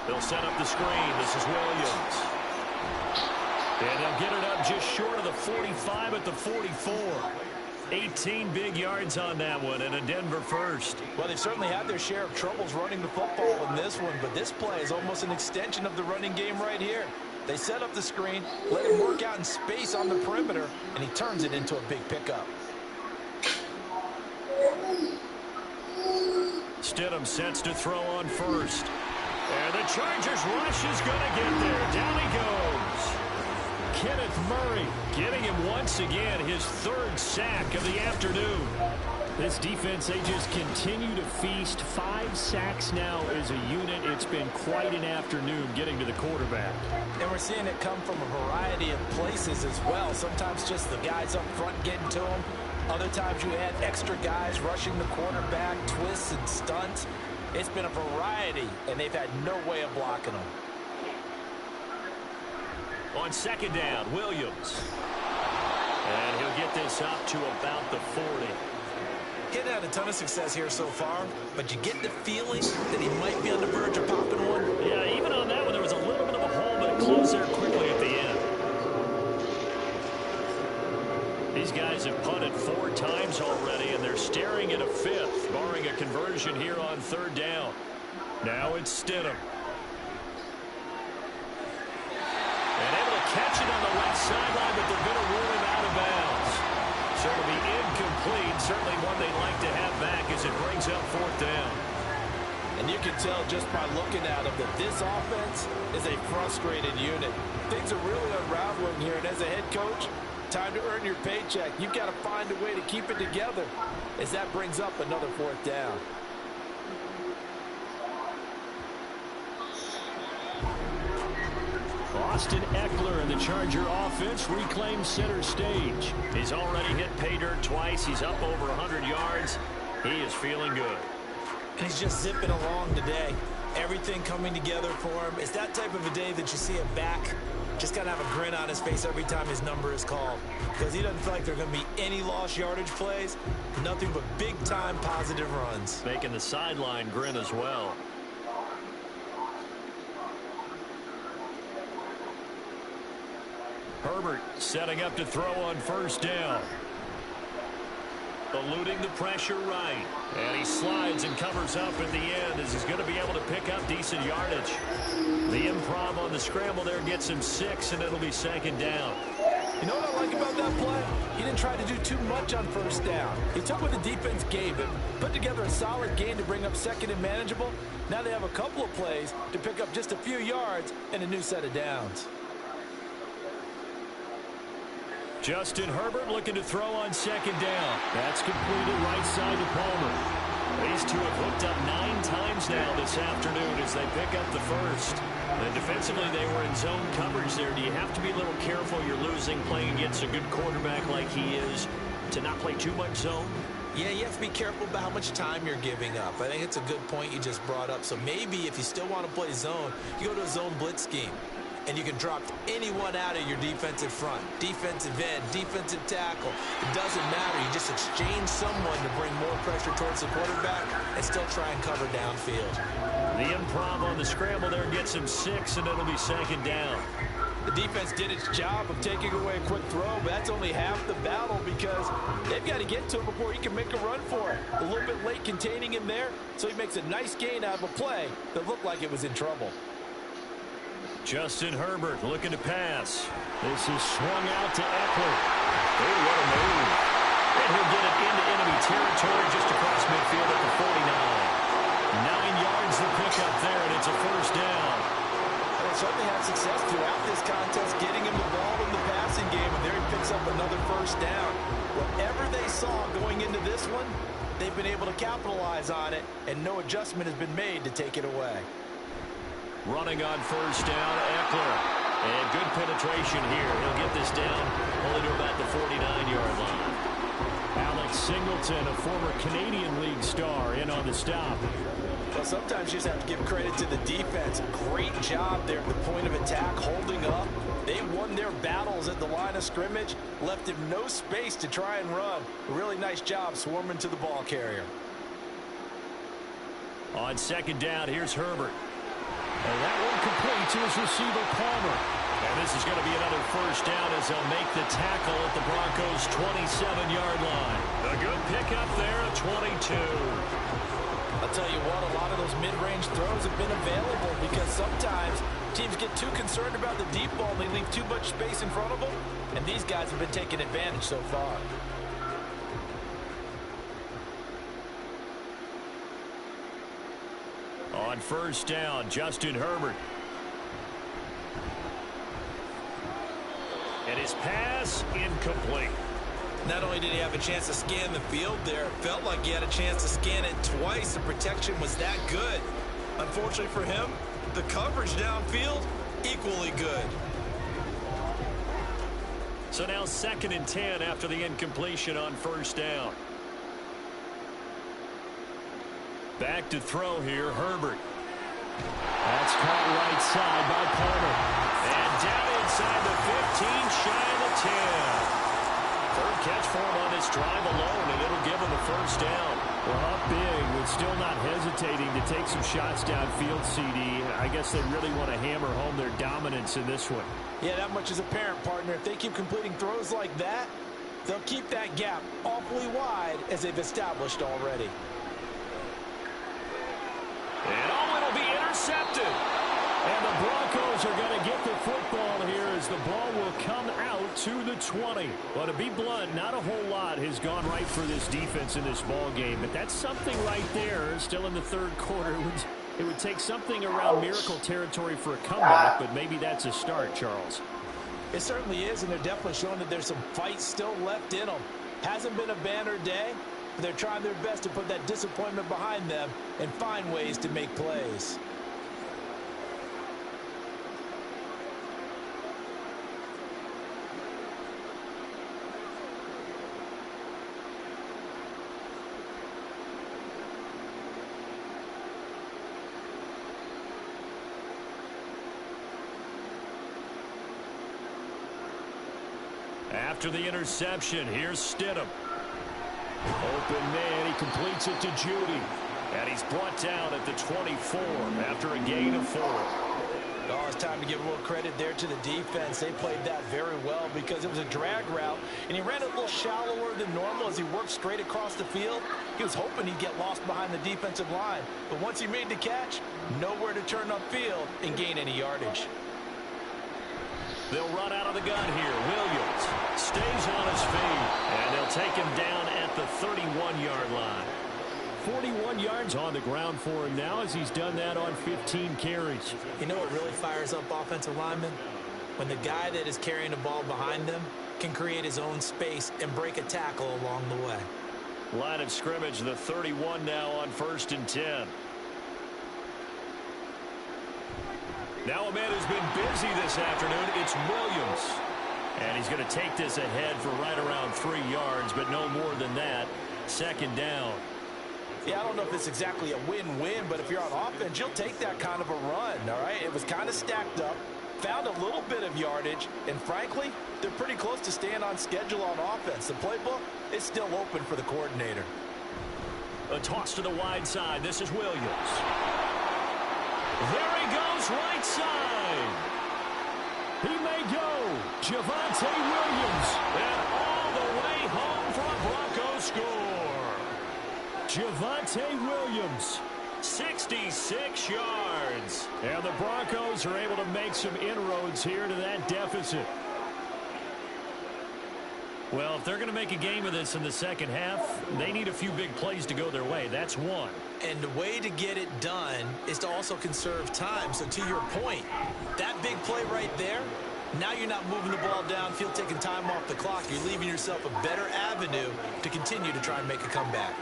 They'll set up the screen. This is Williams. And they'll get it up just short of the 45 at the 44. 18 big yards on that one, and a Denver first. Well, they've certainly had their share of troubles running the football in this one, but this play is almost an extension of the running game right here. They set up the screen, let him work out in space on the perimeter, and he turns it into a big pickup. Stidham sets to throw on first. And the Chargers rush is going to get there. Down he goes. Kenneth Murray getting him once again his third sack of the afternoon. This defense, they just continue to feast. 5 sacks now as a unit. It's been quite an afternoon getting to the quarterback. And we're seeing it come from a variety of places as well. Sometimes just the guys up front getting to him. Other times you add extra guys rushing the quarterback, twists and stunts. It's been a variety, and they've had no way of blocking them. On second down, Williams. And he'll get this up to about the 40. He hadn't had a ton of success here so far, but you get the feeling that he might be on the verge of popping one. Yeah, even on that one, there was a little bit of a hole, but it closed there quickly at the end. These guys have punted 4 times already, and they're staring at a 5th, barring a conversion here on third down. Now it's Stidham. And able to catch it on the left sideline, but they're going to rule him out of bounds. So it'll be incomplete. Certainly one they'd like to have back as it brings up 4th down. And you can tell just by looking at them that this offense is a frustrated unit. Things are really unraveling here, and as a head coach, time to earn your paycheck. You've got to find a way to keep it together as that brings up another 4th down. Austin Eckler and the Charger offense reclaims center stage. He's already hit pay dirt twice. He's up over 100 yards. He is feeling good. He's just zipping along today. Everything coming together for him. It's that type of a day that you see him back. Just got to have a grin on his face every time his number is called. Because he doesn't feel like there are going to be any lost yardage plays. Nothing but big-time positive runs. Making the sideline grin as well. Herbert setting up to throw on first down. Eluding the pressure right. And he slides and covers up at the end as he's going to be able to pick up decent yardage. The improv on the scramble there gets him 6, and it'll be second down. You know what I like about that play? He didn't try to do too much on first down. He took what the defense gave him, put together a solid game to bring up second and manageable. Now they have a couple of plays to pick up just a few yards and a new set of downs. Justin Herbert looking to throw on second down. That's completed right side to Palmer. These two have hooked up 9 times now this afternoon as they pick up the first. And defensively, they were in zone coverage there. Do you have to be a little careful? You're losing playing against a good quarterback like he is to not play too much zone? Yeah, you have to be careful about how much time you're giving up. I think it's a good point you just brought up. So maybe if you still want to play zone, you go to a zone blitz scheme. And you can drop anyone out of your defensive front. Defensive end, defensive tackle. It doesn't matter. You just exchange someone to bring more pressure towards the quarterback and still try and cover downfield. The improv on the scramble there gets him 6, and it'll be second down. The defense did its job of taking away a quick throw, but that's only half the battle because they've got to get to him before he can make a run for it. A little bit late containing him there, so he makes a nice gain out of a play that looked like it was in trouble. Justin Herbert looking to pass. This is swung out to Eckler. Oh, what a move. And he'll get it into enemy territory just across midfield at the 49. 9 yards to pick up there, and it's a first down. They certainly had success throughout this contest, getting him the ball in the passing game, and there he picks up another first down. Whatever they saw going into this one, they've been able to capitalize on it, and no adjustment has been made to take it away. Running on first down, Eckler. And good penetration here. He'll get this down only to about the 49-yard line. Alex Singleton, a former Canadian League star, in on the stop. Well, sometimes you just have to give credit to the defense. Great job there at the point of attack, holding up. They won their battles at the line of scrimmage, left him no space to try and run. A really nice job swarming to the ball carrier. On second down, here's Herbert. And that one complete to his receiver, Palmer. And this is going to be another first down as they'll make the tackle at the Broncos' 27-yard line. A good pickup there at 22. I'll tell you what, a lot of those mid-range throws have been available because sometimes teams get too concerned about the deep ball and they leave too much space in front of them, and these guys have been taking advantage so far. On first down, Justin Herbert. And his pass incomplete. Not only did he have a chance to scan the field there, it felt like he had a chance to scan it twice. The protection was that good. Unfortunately for him, the coverage downfield, equally good. So now 2nd and 10 after the incompletion on first down. Back to throw here, Herbert. That's caught right side by Palmer. And down inside the 15, shy of the 10. Third catch for him on this drive alone, and it'll give him a first down. Well, up big, with still not hesitating to take some shots downfield, CD. I guess they really want to hammer home their dominance in this one. Yeah, that much is apparent, partner. If they keep completing throws like that, they'll keep that gap awfully wide as they've established already. And it'll be intercepted. And the Broncos are going to get the football here as the ball will come out to the 20. Well, to be blunt, not a whole lot has gone right for this defense in this ball game, but that's something right there. Still in the third quarter. It would take something around miracle territory for a comeback, but maybe that's a start, Charles. It certainly is, and they're definitely showing that there's some fight still left in them. Hasn't been a banner day, but they're trying their best to put that disappointment behind them and find ways to make plays. After the interception, here's Stidham. Open man, he completes it to Judy. And he's brought down at the 24 after a gain of 4. Oh, it's time to give a little credit there to the defense. They played that very well because it was a drag route, and he ran a little shallower than normal as he worked straight across the field. He was hoping he'd get lost behind the defensive line, but once he made the catch, nowhere to turn upfield and gain any yardage. They'll run out of the gun here. Williams stays on his feet, and they'll take him down at the 31-yard line. 41 yards on the ground for him now as he's done that on 15 carries. You know what really fires up offensive linemen? When the guy that is carrying the ball behind them can create his own space and break a tackle along the way. Line of scrimmage, the 31 now on 1st and 10. Now a man who's been busy this afternoon, it's Williams. And he's going to take this ahead for right around 3 yards, but no more than that. 2nd down. Yeah, I don't know if it's exactly a win-win, but if you're on offense, you'll take that kind of a run, all right? It was kind of stacked up, found a little bit of yardage, and frankly, they're pretty close to staying on schedule on offense. The playbook is still open for the coordinator. A toss to the wide side. This is Williams. There he goes, right side. He may go. Javonte Williams. And all the way home for a Broncos score. Javonte Williams. 66 yards. And the Broncos are able to make some inroads here to that deficit. Well, if they're going to make a game of this in the second half, they need a few big plays to go their way. That's one. And the way to get it done is to also conserve time. So to your point, that big play right there, now you're not moving the ball downfield, taking time off the clock. You're leaving yourself a better avenue to continue to try and make a comeback.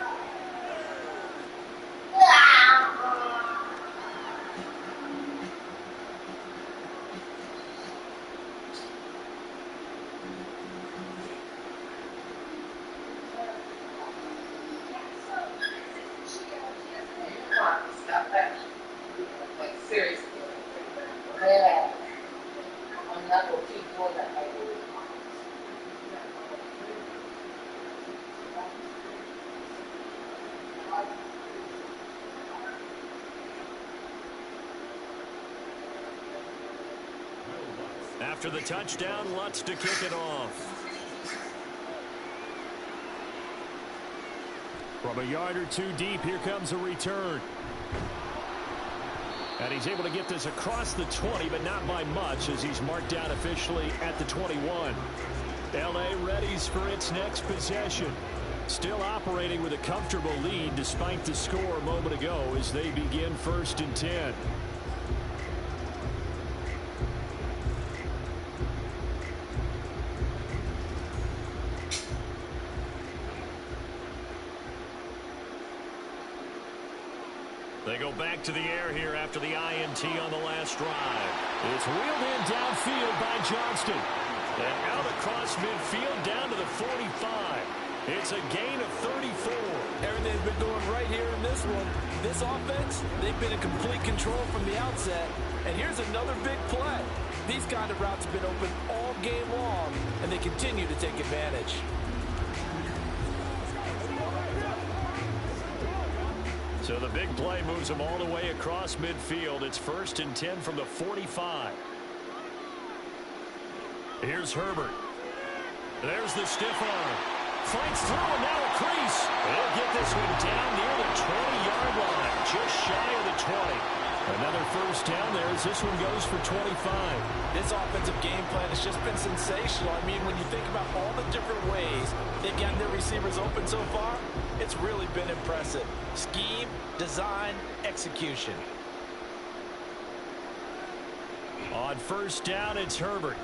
After the touchdown, Lutz to kick it off. From a yard or two deep, here comes a return. And he's able to get this across the 20, but not by much, as he's marked down officially at the 21. L.A. readies for its next possession. Still operating with a comfortable lead despite the score a moment ago as they begin 1st and 10. They go back to the air here after the INT on the last drive. It's wheeled in downfield by Johnston. And out across midfield down to the 45. It's a gain of 34. Everything's been going right here in this one. This offense, they've been in complete control from the outset. And here's another big play. These kind of routes have been open all game long, and they continue to take advantage. So the big play moves them all the way across midfield. It's 1st and 10 from the 45. Here's Herbert. There's the stiff arm. Fights through and now a crease. They'll get this one down near the 20-yard line. Just shy of the 20. Another first down there as this one goes for 25. This offensive game plan has just been sensational. I mean, when you think about all the different ways they've gotten their receivers open so far, it's really been impressive. Scheme, design, execution. On first down, it's Herbert.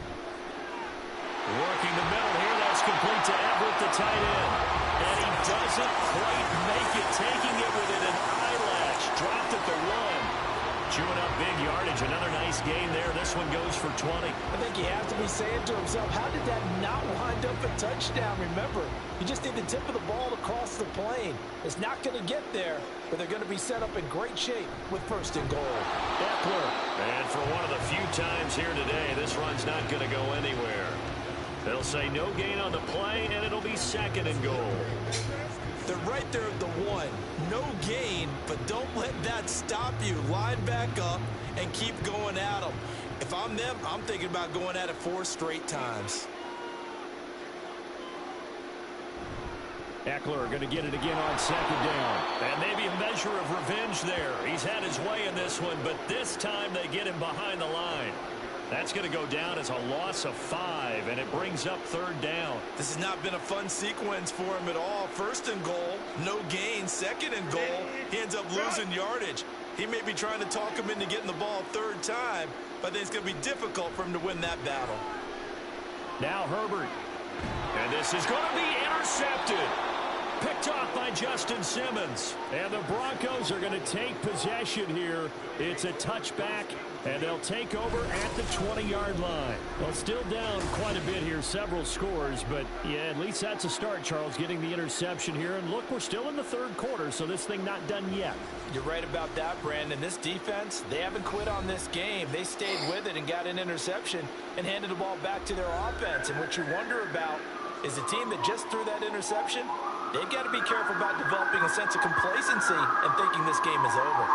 Working the middle here, that's complete to Everett, the tight end. And he doesn't quite make it, taking it within an eyelash. Dropped at the 1. Chewing up big yardage. Another nice gain there. This one goes for 20. I think he has to be saying to himself, how did that not wind up a touchdown? Remember, you just need the tip of the ball to cross the plane. It's not going to get there, but they're going to be set up in great shape with 1st and goal. Eckler. And for one of the few times here today, this run's not going to go anywhere. They'll say no gain on the play, and it'll be 2nd and goal. They're right there at the 1. No gain, but don't let that stop you. Line back up and keep going at them. If I'm them, I'm thinking about going at it 4 straight times. Eckler going to get it again on 2nd down. And maybe a measure of revenge there. He's had his way in this one, but this time they get him behind the line. That's going to go down as a loss of 5, and it brings up 3rd down. This has not been a fun sequence for him at all. 1st and goal, no gain. 2nd and goal, he ends up losing yardage. He may be trying to talk him into getting the ball 3rd time, but I think it's going to be difficult for him to win that battle. Now Herbert. And this is going to be intercepted. Picked off by Justin Simmons. And the Broncos are going to take possession here. It's a touchback, and they'll take over at the 20-yard line. Well, still down quite a bit here, several scores, but yeah, at least that's a start, Charles, getting the interception here. And look, we're still in the 3rd quarter, so this thing not done yet. You're right about that, Brandon. This defense, they haven't quit on this game. They stayed with it and got an interception and handed the ball back to their offense. And what you wonder about is a team that just threw that interception, they've got to be careful about developing a sense of complacency and thinking this game is over.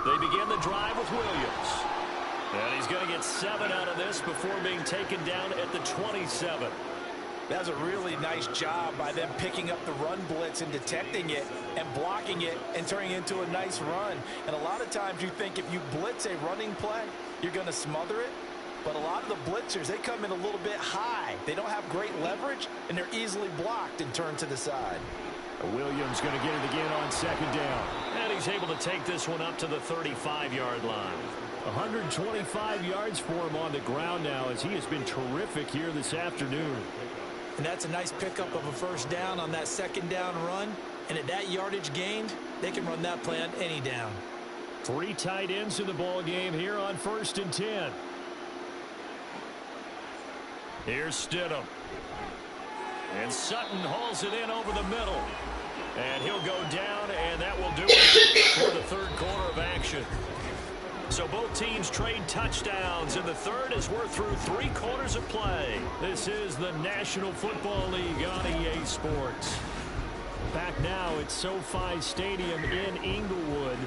They begin the drive with Williams. And he's going to get 7 out of this before being taken down at the 27. That's a really nice job by them picking up the run blitz and detecting it and blocking it and turning it into a nice run. And a lot of times you think if you blitz a running play, you're going to smother it. But a lot of the blitzers, they come in a little bit high. They don't have great leverage, and they're easily blocked and turned to the side. Williams going to get it again on 2nd down. And he's able to take this one up to the 35-yard line. 125 yards for him on the ground now as he has been terrific here this afternoon. And that's a nice pickup of a 1st down on that 2nd down run. And at that yardage gained, they can run that play on any down. 3 tight ends in the ball game here on 1st and 10. Here's Stidham. And Sutton hauls it in over the middle. And he'll go down, and that will do it for the 3rd quarter of action. So both teams trade touchdowns in the 3rd as we're through 3 quarters of play. This is the National Football League on EA Sports. Back now at SoFi Stadium in Inglewood.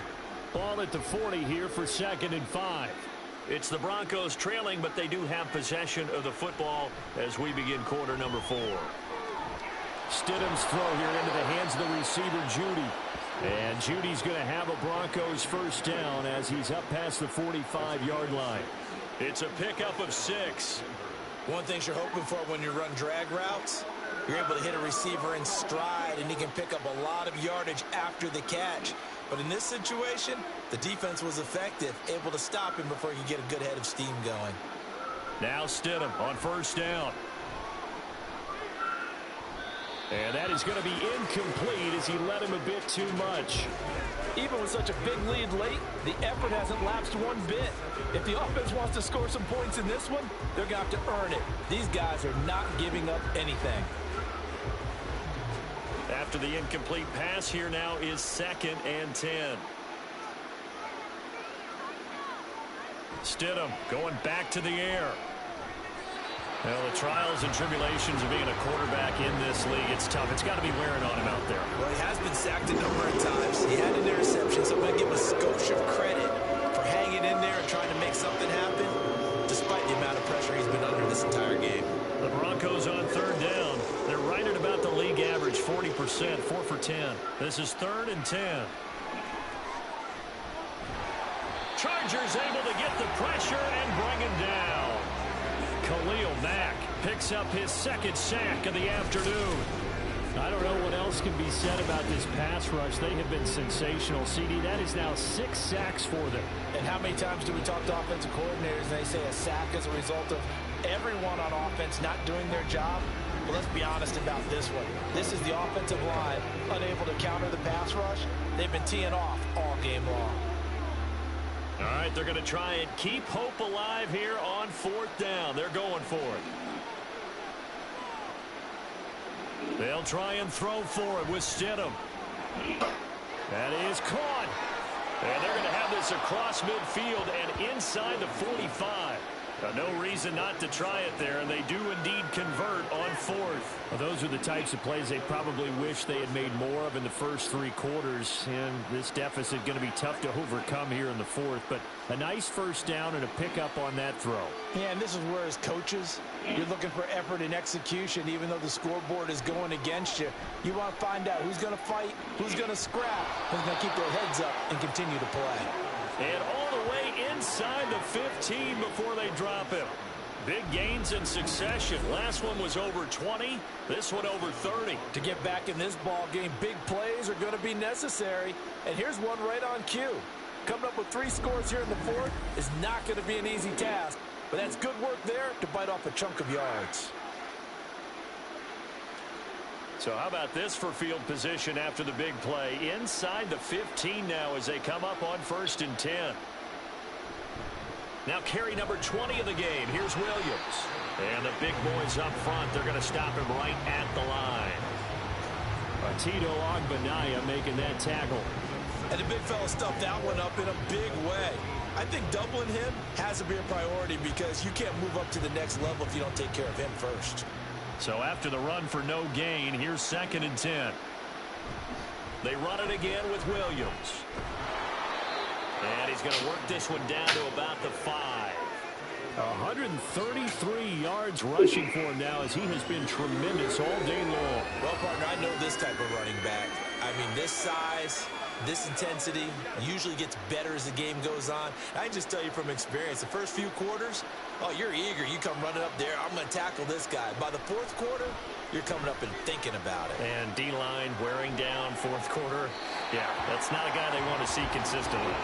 Ball at the 40 here for 2nd and 5. It's the Broncos trailing, but they do have possession of the football as we begin quarter number 4. Stidham's throw here into the hands of the receiver, Judy. And Judy's going to have a Broncos 1st down as he's up past the 45-yard line. It's a pickup of 6. One thing you're hoping for when you run drag routes, you're able to hit a receiver in stride, and he can pick up a lot of yardage after the catch. But in this situation, the defense was effective, able to stop him before he could get a good head of steam going. Now Stidham on 1st down. And that is going to be incomplete as he led him a bit too much. Even with such a big lead late, the effort hasn't lapsed one bit. If the offense wants to score some points in this one, they're going to have to earn it. These guys are not giving up anything. After the incomplete pass, here now is 2nd and 10. Stidham going back to the air. Well, the trials and tribulations of being a quarterback in this league, it's tough. It's got to be wearing on him out there. Well, he has been sacked a number of times. He had an interception, so I'm going to give him a skosh of credit for hanging in there and trying to make something happen, despite the amount of pressure he's been under this entire game. The Broncos on 3rd down. They're right at about the league average, 40%, 4 for 10. This is 3rd and 10. Chargers able to get the pressure and bring him down. Khalil Mack picks up his 2nd sack of the afternoon. I don't know what else can be said about this pass rush. They have been sensational. CD, that is now 6 sacks for them. And how many times do we talk to offensive coordinators and they say a sack is a result of everyone on offense not doing their job? Well, let's be honest about this one. This is the offensive line unable to counter the pass rush. They've been teeing off all game long. All right, they're going to try and keep hope alive here on 4th down. They're going for it. They'll try and throw for it with Stidham. That is caught. And they're going to have this across midfield and inside the 45. No reason not to try it there, and they do indeed convert on 4th. Well, those are the types of plays they probably wish they had made more of in the first 3 quarters, and this deficit going to be tough to overcome here in the 4th. But a nice 1st down and a pickup on that throw. Yeah, and this is where, as coaches, you're looking for effort and execution. Even though the scoreboard is going against you, you want to find out who's going to fight, who's going to scrap, who's going to keep their heads up and continue to play. And all the way inside the 15 before they drop him. Big gains in succession. Last one was over 20. This one over 30. To get back in this ball game, big plays are going to be necessary. And here's one right on cue. Coming up with 3 scores here in the 4th is not going to be an easy task. But that's good work there to bite off a chunk of yards. So how about this for field position after the big play? Inside the 15 now as they come up on 1st and 10. Now carry number 20 of the game. Here's Williams. And the big boys up front, they're going to stop him right at the line. Tito Ogbanaya making that tackle. And the big fella stuffed that one up in a big way. I think doubling him has to be a priority because you can't move up to the next level if you don't take care of him first. So after the run for no gain, here's 2nd and 10. They run it again with Williams. And he's going to work this one down to about the 5. 133 yards rushing for him now as he has been tremendous all day long. Well, partner, I know this type of running back. I mean, this size, this intensity usually gets better as the game goes on. I can just tell you from experience, the first few quarters, oh, you're eager. You come running up there, I'm going to tackle this guy. By the fourth quarter, you're coming up and thinking about it. And D-line wearing down fourth quarter. Yeah, that's not a guy they want to see consistently.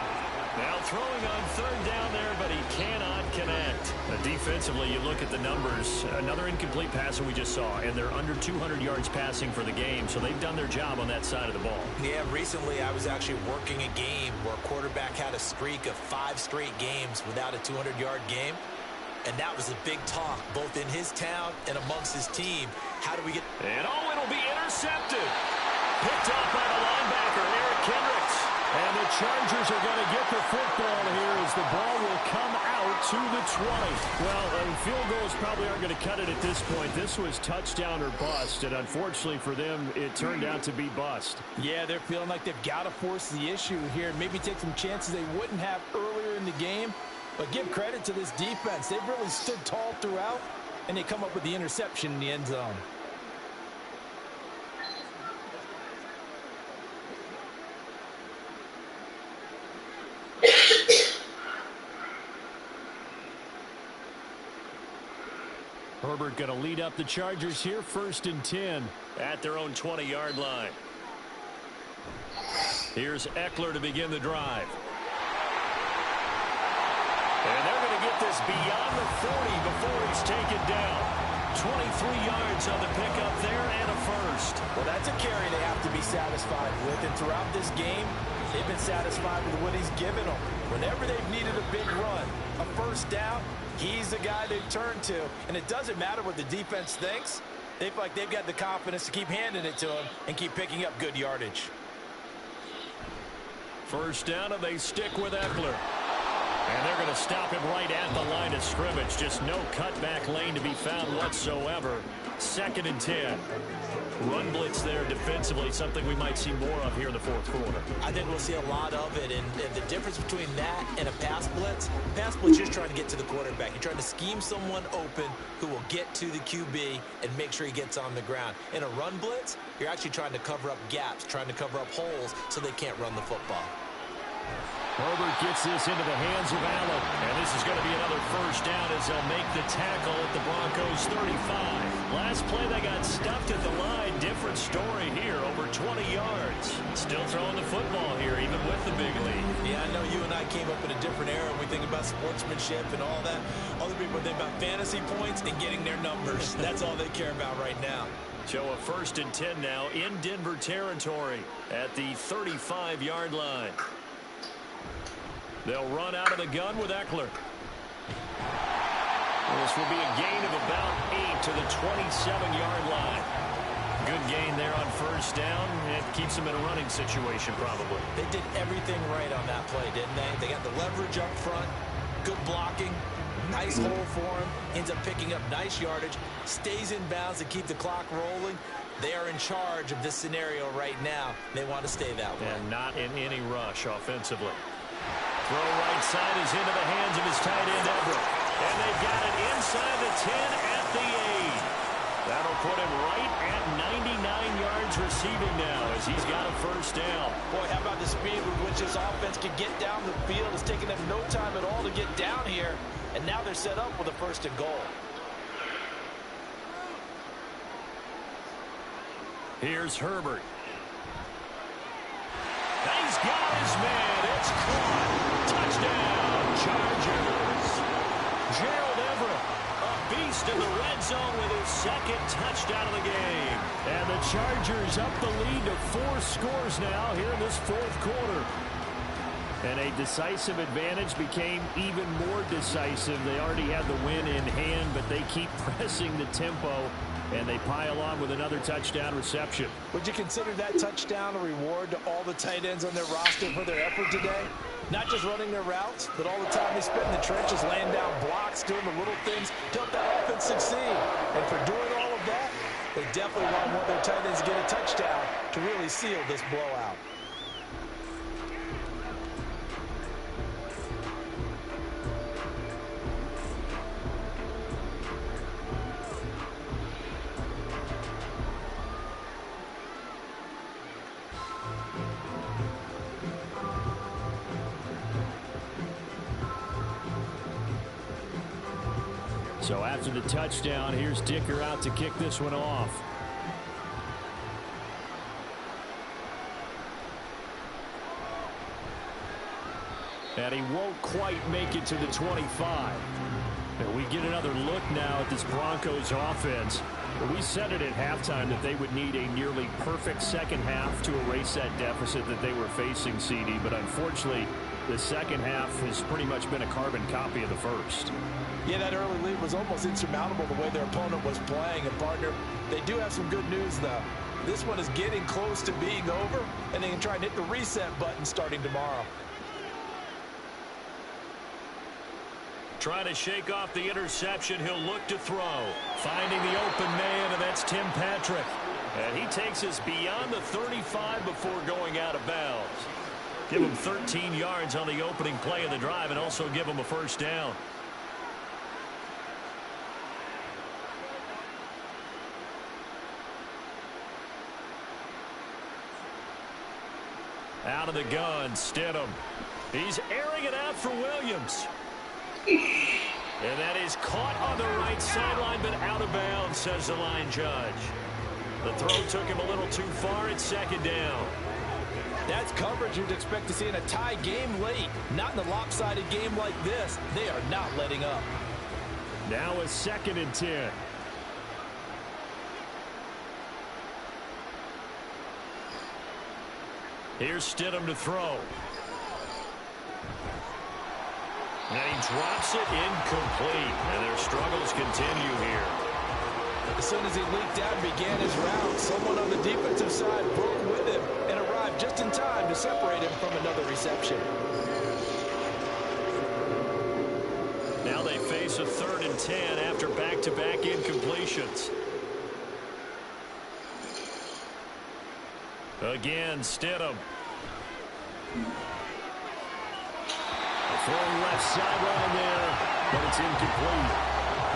Now throwing on third down there, but he cannot connect. Defensively, you look at the numbers. Another incomplete passer we just saw, and they're under 200 yards passing for the game, so they've done their job on that side of the ball. Yeah, recently I was actually working a game where a quarterback had a streak of 5 straight games without a 200-yard game. And that was a big talk, both in his town and amongst his team. How do we get... And it'll be intercepted. Picked up by the linebacker, Eric Kendricks. And the Chargers are going to get the football here as the ball will come out to the 20. Well, field goals probably aren't going to cut it at this point. This was touchdown or bust, and unfortunately for them, it turned out to be bust. Yeah, they're feeling like they've got to force the issue here. Maybe take some chances they wouldn't have earlier in the game. But give credit to this defense. They've really stood tall throughout, and they come up with the interception in the end zone. Herbert going to lead up the Chargers here, 1st and 10 at their own 20-yard line. Here's Eckler to begin the drive. And they're going to get this beyond the 40 before he's taken down. 23 yards on the pickup there and a first. Well, that's a carry they have to be satisfied with. And throughout this game, they've been satisfied with what he's given them. Whenever they've needed a big run, a first down, he's the guy they've turned to. And it doesn't matter what the defense thinks. They feel like they've got the confidence to keep handing it to him and keep picking up good yardage. First down, and they stick with Eckler. And they're going to stop him right at the line of scrimmage. Just no cutback lane to be found whatsoever. 2nd and 10. Run blitz there defensively, something we might see more of here in the fourth quarter. I think we'll see a lot of it, and the difference between that and a pass blitz, you're trying to get to the quarterback. You're trying to scheme someone open who will get to the QB and make sure he gets on the ground. In a run blitz, you're actually trying to cover up gaps, trying to cover up holes so they can't run the football. Herbert gets this into the hands of Allen. And this is going to be another first down as they'll make the tackle at the Broncos 35. Last play they got stuffed at the line. Different story here, over 20 yards. Still throwing the football here, even with the big lead. Yeah, I know you and I came up in a different era. We think about sportsmanship and all that. Other people think about fantasy points and getting their numbers. That's all they care about right now. So a 1st and 10 now in Denver territory at the 35-yard line. They'll run out of the gun with Eckler. This will be a gain of about 8 to the 27-yard line. Good gain there on first down. It keeps them in a running situation probably. They did everything right on that play, didn't they? They got the leverage up front, good blocking, nice hole for him, ends up picking up nice yardage, stays in bounds to keep the clock rolling. They are in charge of this scenario right now. They want to stay that way. And not in any rush offensively. Throw right side is into the hands of his tight end, Everett. And they've got it inside the 10 at the 8. That'll put him right at 99 yards receiving now as he's got a first down. Boy, how about the speed with which this offense can get down the field? It's taken them no time at all to get down here. And now they're set up with a 1st and goal. Here's Herbert. He's got his man. It's caught. Touchdown, Chargers. Gerald Everett, a beast in the red zone with his 2nd touchdown of the game. And the Chargers up the lead to 4 scores now here in this 4th quarter. And a decisive advantage became even more decisive. They already had the win in hand, but they keep pressing the tempo, and they pile on with another touchdown reception. Would you consider that touchdown a reward to all the tight ends on their roster for their effort today? Not just running their routes, but all the time they spent in the trenches, laying down blocks, doing the little things to help that offense succeed. And for doing all of that, they definitely want their tight ends to get a touchdown to really seal this blowout. So after the touchdown, here's Dicker out to kick this one off. And he won't quite make it to the 25. And we get another look now at this Broncos offense. We said it at halftime that they would need a nearly perfect second half to erase that deficit that they were facing, CD. But unfortunately, the second half has pretty much been a carbon copy of the first. Yeah, that early lead was almost insurmountable the way their opponent was playing. And, partner, they do have some good news, though. This one is getting close to being over, and they can try and hit the reset button starting tomorrow. Trying to shake off the interception. He'll look to throw. Finding the open man, and that's Tim Patrick. And he takes us beyond the 35 before going out of bounds. Give him 13 yards on the opening play of the drive and also give him a first down. Out of the gun, Stidham. He's airing it out for Williams. And that is caught on the right sideline, but out of bounds, says the line judge. The throw took him a little too far. It's second down. That's coverage you'd expect to see in a tie game late. Not in a lopsided game like this. They are not letting up. Now a 2nd and 10. Here's Stidham to throw. And he drops it incomplete. And their struggles continue here. As soon as he leaked out and began his route, someone on the defensive side broke with him and arrived just in time to separate him from another reception. Now they face a 3rd and 10 after back-to-back incompletions. Again, Stidham. Throw left sideline there, but it's incomplete.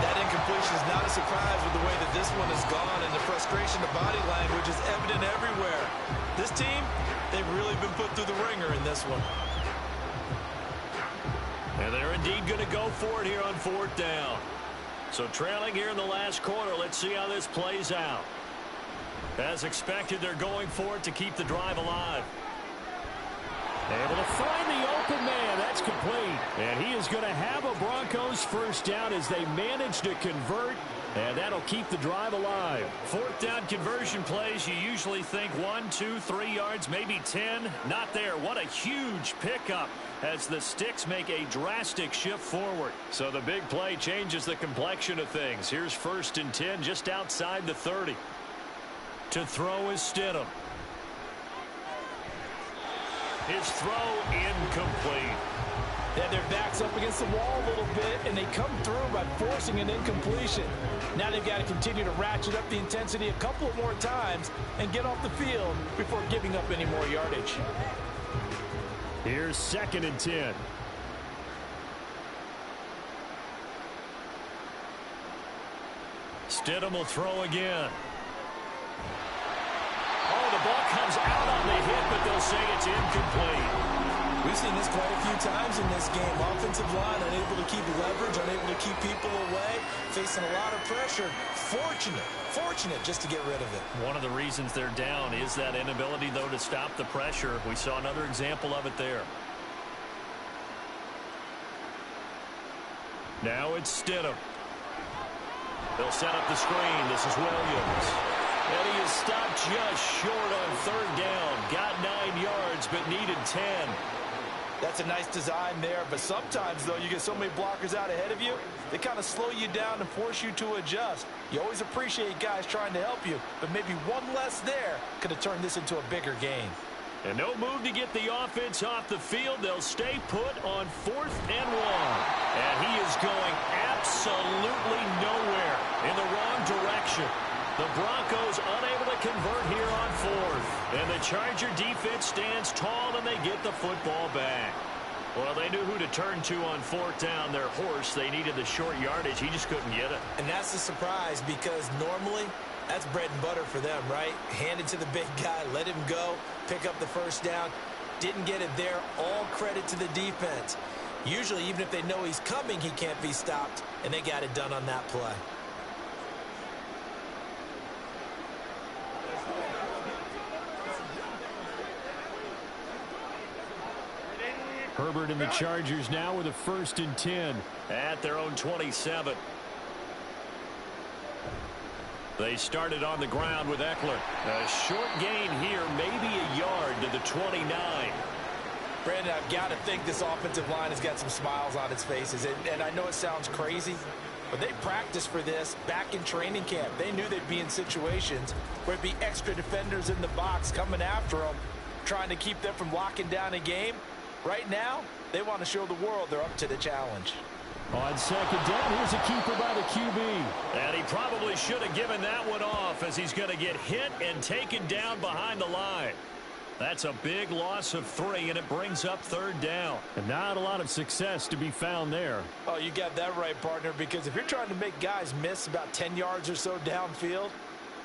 That incompletion is not a surprise with the way that this one has gone, and the frustration of body language is evident everywhere. This team, they've really been put through the ringer in this one. And they're indeed going to go for it here on 4th down. So trailing here in the last quarter, let's see how this plays out. As expected, they're going for it to keep the drive alive. Able to find the open man. That's complete. And he is going to have a Broncos first down as they manage to convert. And that'll keep the drive alive. 4th down conversion plays, you usually think 1, 2, 3 yards, maybe 10. Not there. What a huge pickup as the sticks make a drastic shift forward. So the big play changes the complexion of things. Here's 1st and 10 just outside the 30. To throw is Stidham. His throw incomplete. They had their backs up against the wall a little bit, and they come through by forcing an incompletion. Now they've got to continue to ratchet up the intensity a couple more times and get off the field before giving up any more yardage. Here's 2nd and 10. Stidham will throw again. Oh, the ball comes out on the hit, but they'll say it's incomplete. We've seen this quite a few times in this game. Offensive line unable to keep leverage, unable to keep people away, facing a lot of pressure. Fortunate just to get rid of it. One of the reasons they're down is that inability, though, to stop the pressure. We saw another example of it there. Now it's Stidham. They'll set up the screen. This is Williams. And he is stopped just short on 3rd down. Got 9 yards, but needed 10. That's a nice design there, but sometimes, though, you get so many blockers out ahead of you, they kind of slow you down and force you to adjust. You always appreciate guys trying to help you, but maybe one less there could have turned this into a bigger game. And no move to get the offense off the field. They'll stay put on 4th and 1. And he is going absolutely nowhere in the wrong direction. The Broncos unable to convert here on 4th. And the Charger defense stands tall and they get the football back. Well, they knew who to turn to on 4th down. Their horse, they needed the short yardage. He just couldn't get it. And that's the surprise because normally that's bread and butter for them, right? Hand it to the big guy, let him go, pick up the first down. Didn't get it there. All credit to the defense. Usually, even if they know he's coming, he can't be stopped, and they got it done on that play. Herbert and the Chargers now with a 1st and 10 at their own 27. They started on the ground with Eckler. A short gain here, maybe a yard to the 29. Brandon, I've got to think this offensive line has got some smiles on its faces. And I know it sounds crazy, but they practiced for this back in training camp. They knew they'd be in situations where it'd be extra defenders in the box coming after them, trying to keep them from locking down a game. Right now, they want to show the world they're up to the challenge. On 2nd down, here's a keeper by the QB. And he probably should have given that one off, as he's going to get hit and taken down behind the line. That's a big loss of 3, and it brings up 3rd down. And not a lot of success to be found there. Oh, you got that right, partner, because if you're trying to make guys miss about 10 yards or so downfield,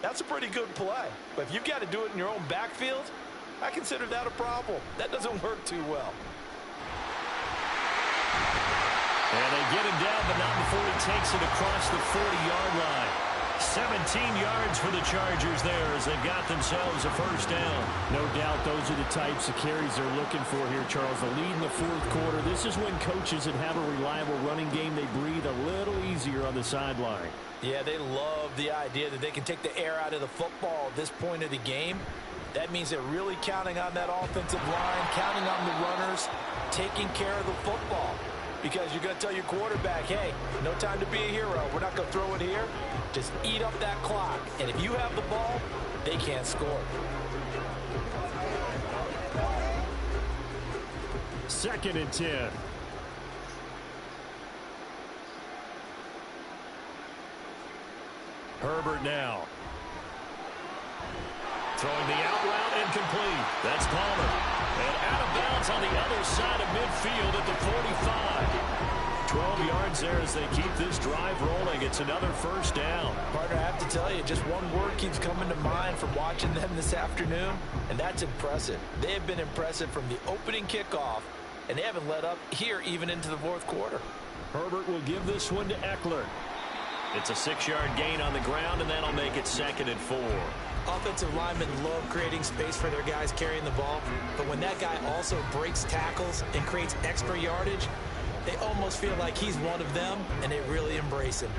that's a pretty good play. But if you've got to do it in your own backfield, I consider that a problem. That doesn't work too well. And they get him down, but not before he takes it across the 40-yard line. 17 yards for the Chargers there as they got themselves a 1st down. No doubt those are the types of carries they're looking for here, Charles. The lead in the 4th quarter. This is when coaches that have a reliable running game, they breathe a little easier on the sideline. Yeah, they love the idea that they can take the air out of the football at this point of the game. That means they're really counting on that offensive line, counting on the runners, taking care of the football. Because you're going to tell your quarterback, hey, no time to be a hero. We're not going to throw it here. Just eat up that clock. And if you have the ball, they can't score. 2nd and 10. Herbert now. Throwing the out route incomplete. That's Palmer. And out of bounds on the other side of midfield at the 45. 12 yards there as they keep this drive rolling. It's another 1st down. Partner, I have to tell you, just one word keeps coming to mind from watching them this afternoon, and that's impressive. They have been impressive from the opening kickoff, and they haven't let up here even into the 4th quarter. Herbert will give this one to Eckler. It's a 6-yard gain on the ground, and that'll make it 2nd and 4. Offensive linemen love creating space for their guys carrying the ball, but when that guy also breaks tackles and creates extra yardage, they almost feel like he's one of them, and they really embrace him.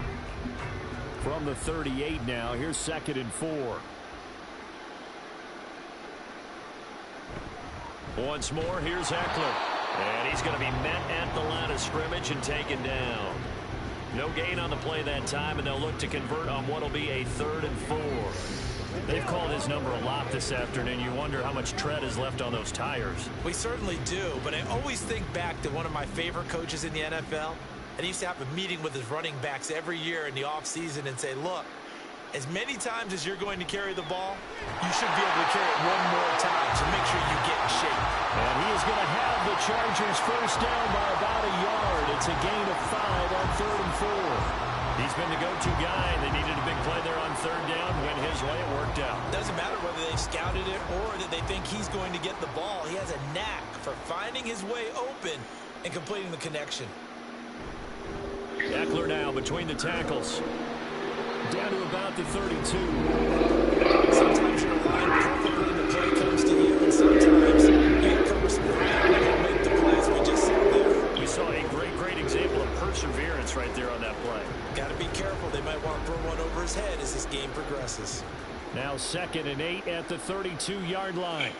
From the 38 now, here's 2nd and 4. Once more, here's Eckler. And he's going to be met at the line of scrimmage and taken down. No gain on the play that time, and they'll look to convert on what will be a 3rd and 4. They've called his number a lot this afternoon. You wonder how much tread is left on those tires. We certainly do, but I always think back to one of my favorite coaches in the NFL. And he used to have a meeting with his running backs every year in the offseason and say, look, as many times as you're going to carry the ball, you should be able to carry it one more time, so make sure you get in shape. And he is going to have the Chargers 1st down by about a yard. It's a gain of 5 on 3rd and 4. He's been the go-to guy. They needed a big play there on 3rd down. Went his way. It worked out. Doesn't matter whether they scouted it or that they think he's going to get the ball. He has a knack for finding his way open and completing the connection. Eckler now between the tackles. Down to about the 32. Sometimes you're aligned perfectly and the play comes to you, and sometimes you cover some ground and don't make the plays we just saw there. You saw a great example of perseverance right there on that play. Got to be careful. They might want to throw one over his head as this game progresses. Now 2nd and 8 at the 32-yard line.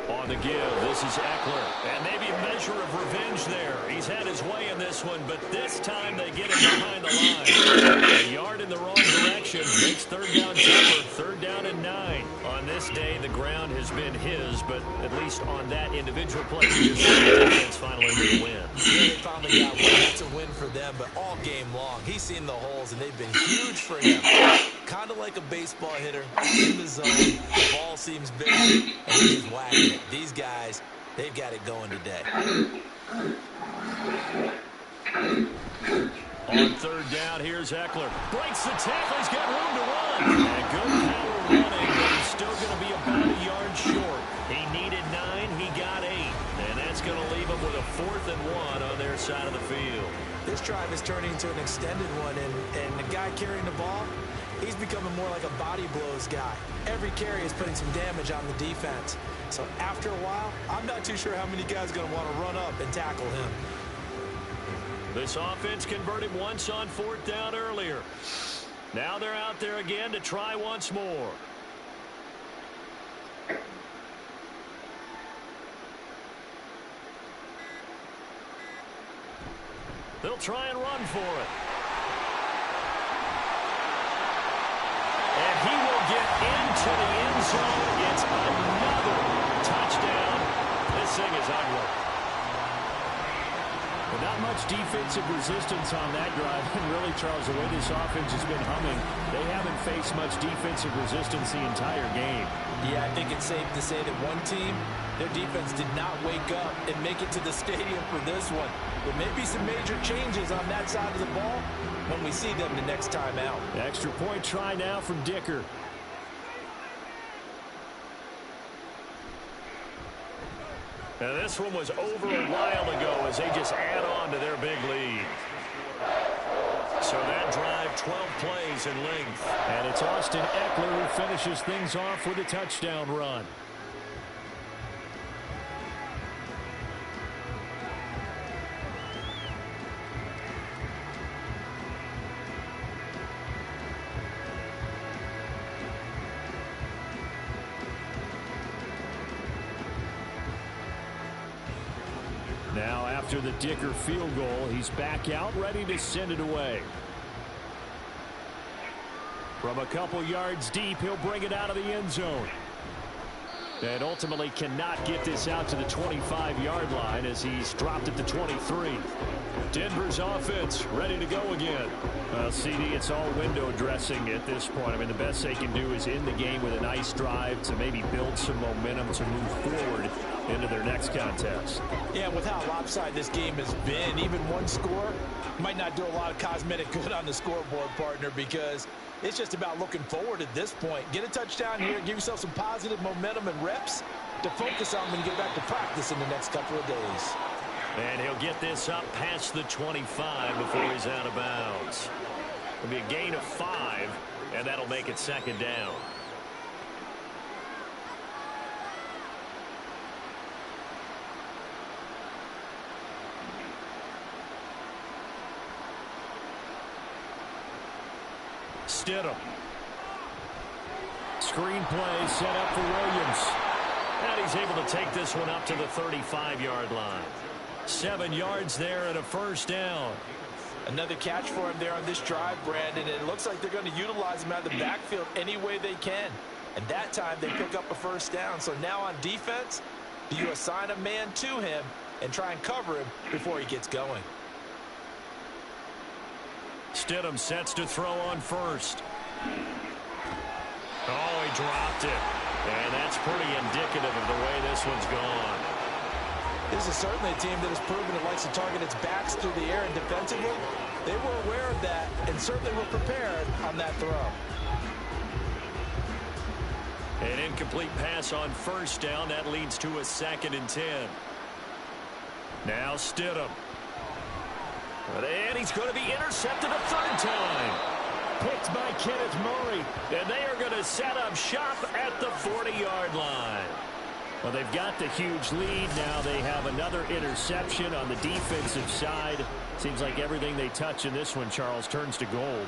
On the give, this is Eckler. And maybe a measure of revenge there. He's had his way in this one, but this time they get him behind the line. A yard in the wrong direction makes 3rd down tougher. 3rd down and 9. On this day, the ground has been his, but at least on that individual play, the defense finally with a win. Yeah, they finally got one. That's a win for them, but all game long, he's seen the holes, and they've been huge for him. Kind of like a baseball hitter in the zone. The ball seems big, and he's just whacking it. These guys, they've got it going today. On 3rd down, here's Eckler. Breaks the tackle. He's got room to run. And good power running, but he's still going to be about a yard short. into an extended one, and the guy carrying the ball, he's becoming more like a body blows guy. Every carry is putting some damage on the defense. So after a while, I'm not too sure how many guys are going to want to run up and tackle him. This offense converted once on 4th down earlier. Now they're out there again to try once more. They'll try and run for it. And he will get into the end zone. It's another touchdown. This thing is ugly. Well, not much defensive resistance on that drive. And really, Charles, the way this offense has been humming, they haven't faced much defensive resistance the entire game. Yeah, I think it's safe to say that one team, their defense did not wake up and make it to the stadium for this one. There may be some major changes on that side of the ball when we see them the next time out. Extra point try now from Dicker. And this one was over a while ago as they just add on to their big lead. So that drive, 12 plays in length. And it's Austin Eckler who finishes things off with a touchdown run. Now after the Dicker field goal, he's back out ready to send it away. From a couple yards deep, he'll bring it out of the end zone. And ultimately cannot get this out to the 25-yard line as he's dropped at the 23. Denver's offense ready to go again. Well, CD, it's all window dressing at this point. I mean, the best they can do is end the game with a nice drive to maybe build some momentum to move forward into their next contest. Yeah, with how lopsided this game has been, even one score might not do a lot of cosmetic good on the scoreboard, partner, because it's just about looking forward at this point. Get a touchdown here, give yourself some positive momentum and reps to focus on when you get back to practice in the next couple of days. And he'll get this up past the 25 before he's out of bounds. It'll be a gain of 5, and that'll make it 2nd down. Stidham. Screen play set up for Williams. And he's able to take this one up to the 35-yard line. 7 yards there and a 1st down. Another catch for him there on this drive, Brandon. It looks like they're going to utilize him out of the backfield any way they can. And that time they pick up a 1st down. So now on defense, do you assign a man to him and try and cover him before he gets going? Stidham sets to throw on 1st. Oh, he dropped it. And that's pretty indicative of the way this one's gone. This is certainly a team that has proven it likes to target its backs through the air, and defensively, they were aware of that and certainly were prepared on that throw. An incomplete pass on 1st down. That leads to a 2nd and 10. Now Stidham. And he's going to be intercepted a 3rd time. Picked by Kenneth Murray. And they are going to set up shop at the 40-yard line. Well, they've got the huge lead. Now they have another interception on the defensive side. Seems like everything they touch in this one, Charles, turns to gold.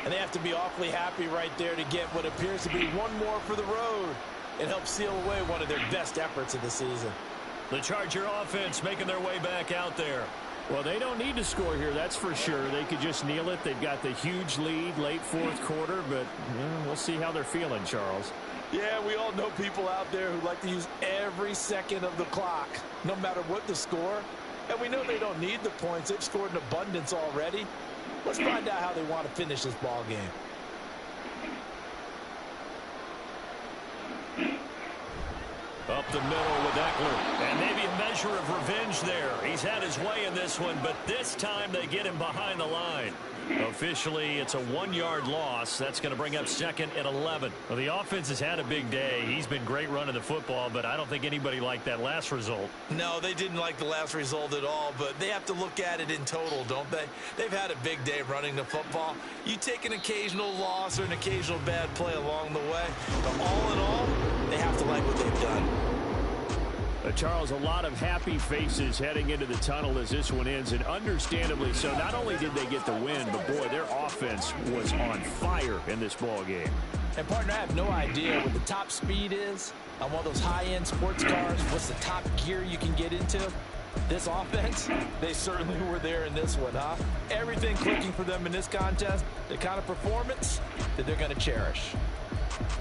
And they have to be awfully happy right there to get what appears to be one more for the road. It helps seal away one of their best efforts of the season. The Charger offense making their way back out there. Well, they don't need to score here, that's for sure. They could just kneel it. They've got the huge lead late 4th quarter, but we'll see how they're feeling, Charles. Yeah, we all know people out there who like to use every second of the clock, no matter what the score. And we know they don't need the points. They've scored in abundance already. Let's find out how they want to finish this ball game. Up the middle with Eckler. And maybe a measure of revenge there. He's had his way in this one, but this time they get him behind the line. Officially, it's a 1-yard loss. That's going to bring up 2nd and 11. Well, the offense has had a big day. He's been great running the football, but I don't think anybody liked that last result. No, they didn't like the last result at all, but they have to look at it in total, don't they? They've had a big day running the football. You take an occasional loss or an occasional bad play along the way, but all in all, they have to like what they've done. Charles, a lot of happy faces heading into the tunnel as this one ends, and understandably so. Not only did they get the win, but boy, their offense was on fire in this ball game. And partner, I have no idea what the top speed is on one of those high-end sports cars. What's the top gear you can get into? This offense, they certainly were there in this one, huh? Everything clicking for them in this contest, the kind of performance that they're going to cherish.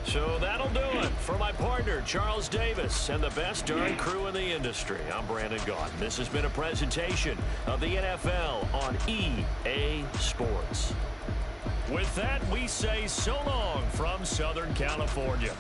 So that'll do it for my partner, Charles Davis, and the best darn crew in the industry. I'm Brandon Gaudin. This has been a presentation of the NFL on EA Sports. With that, we say so long from Southern California.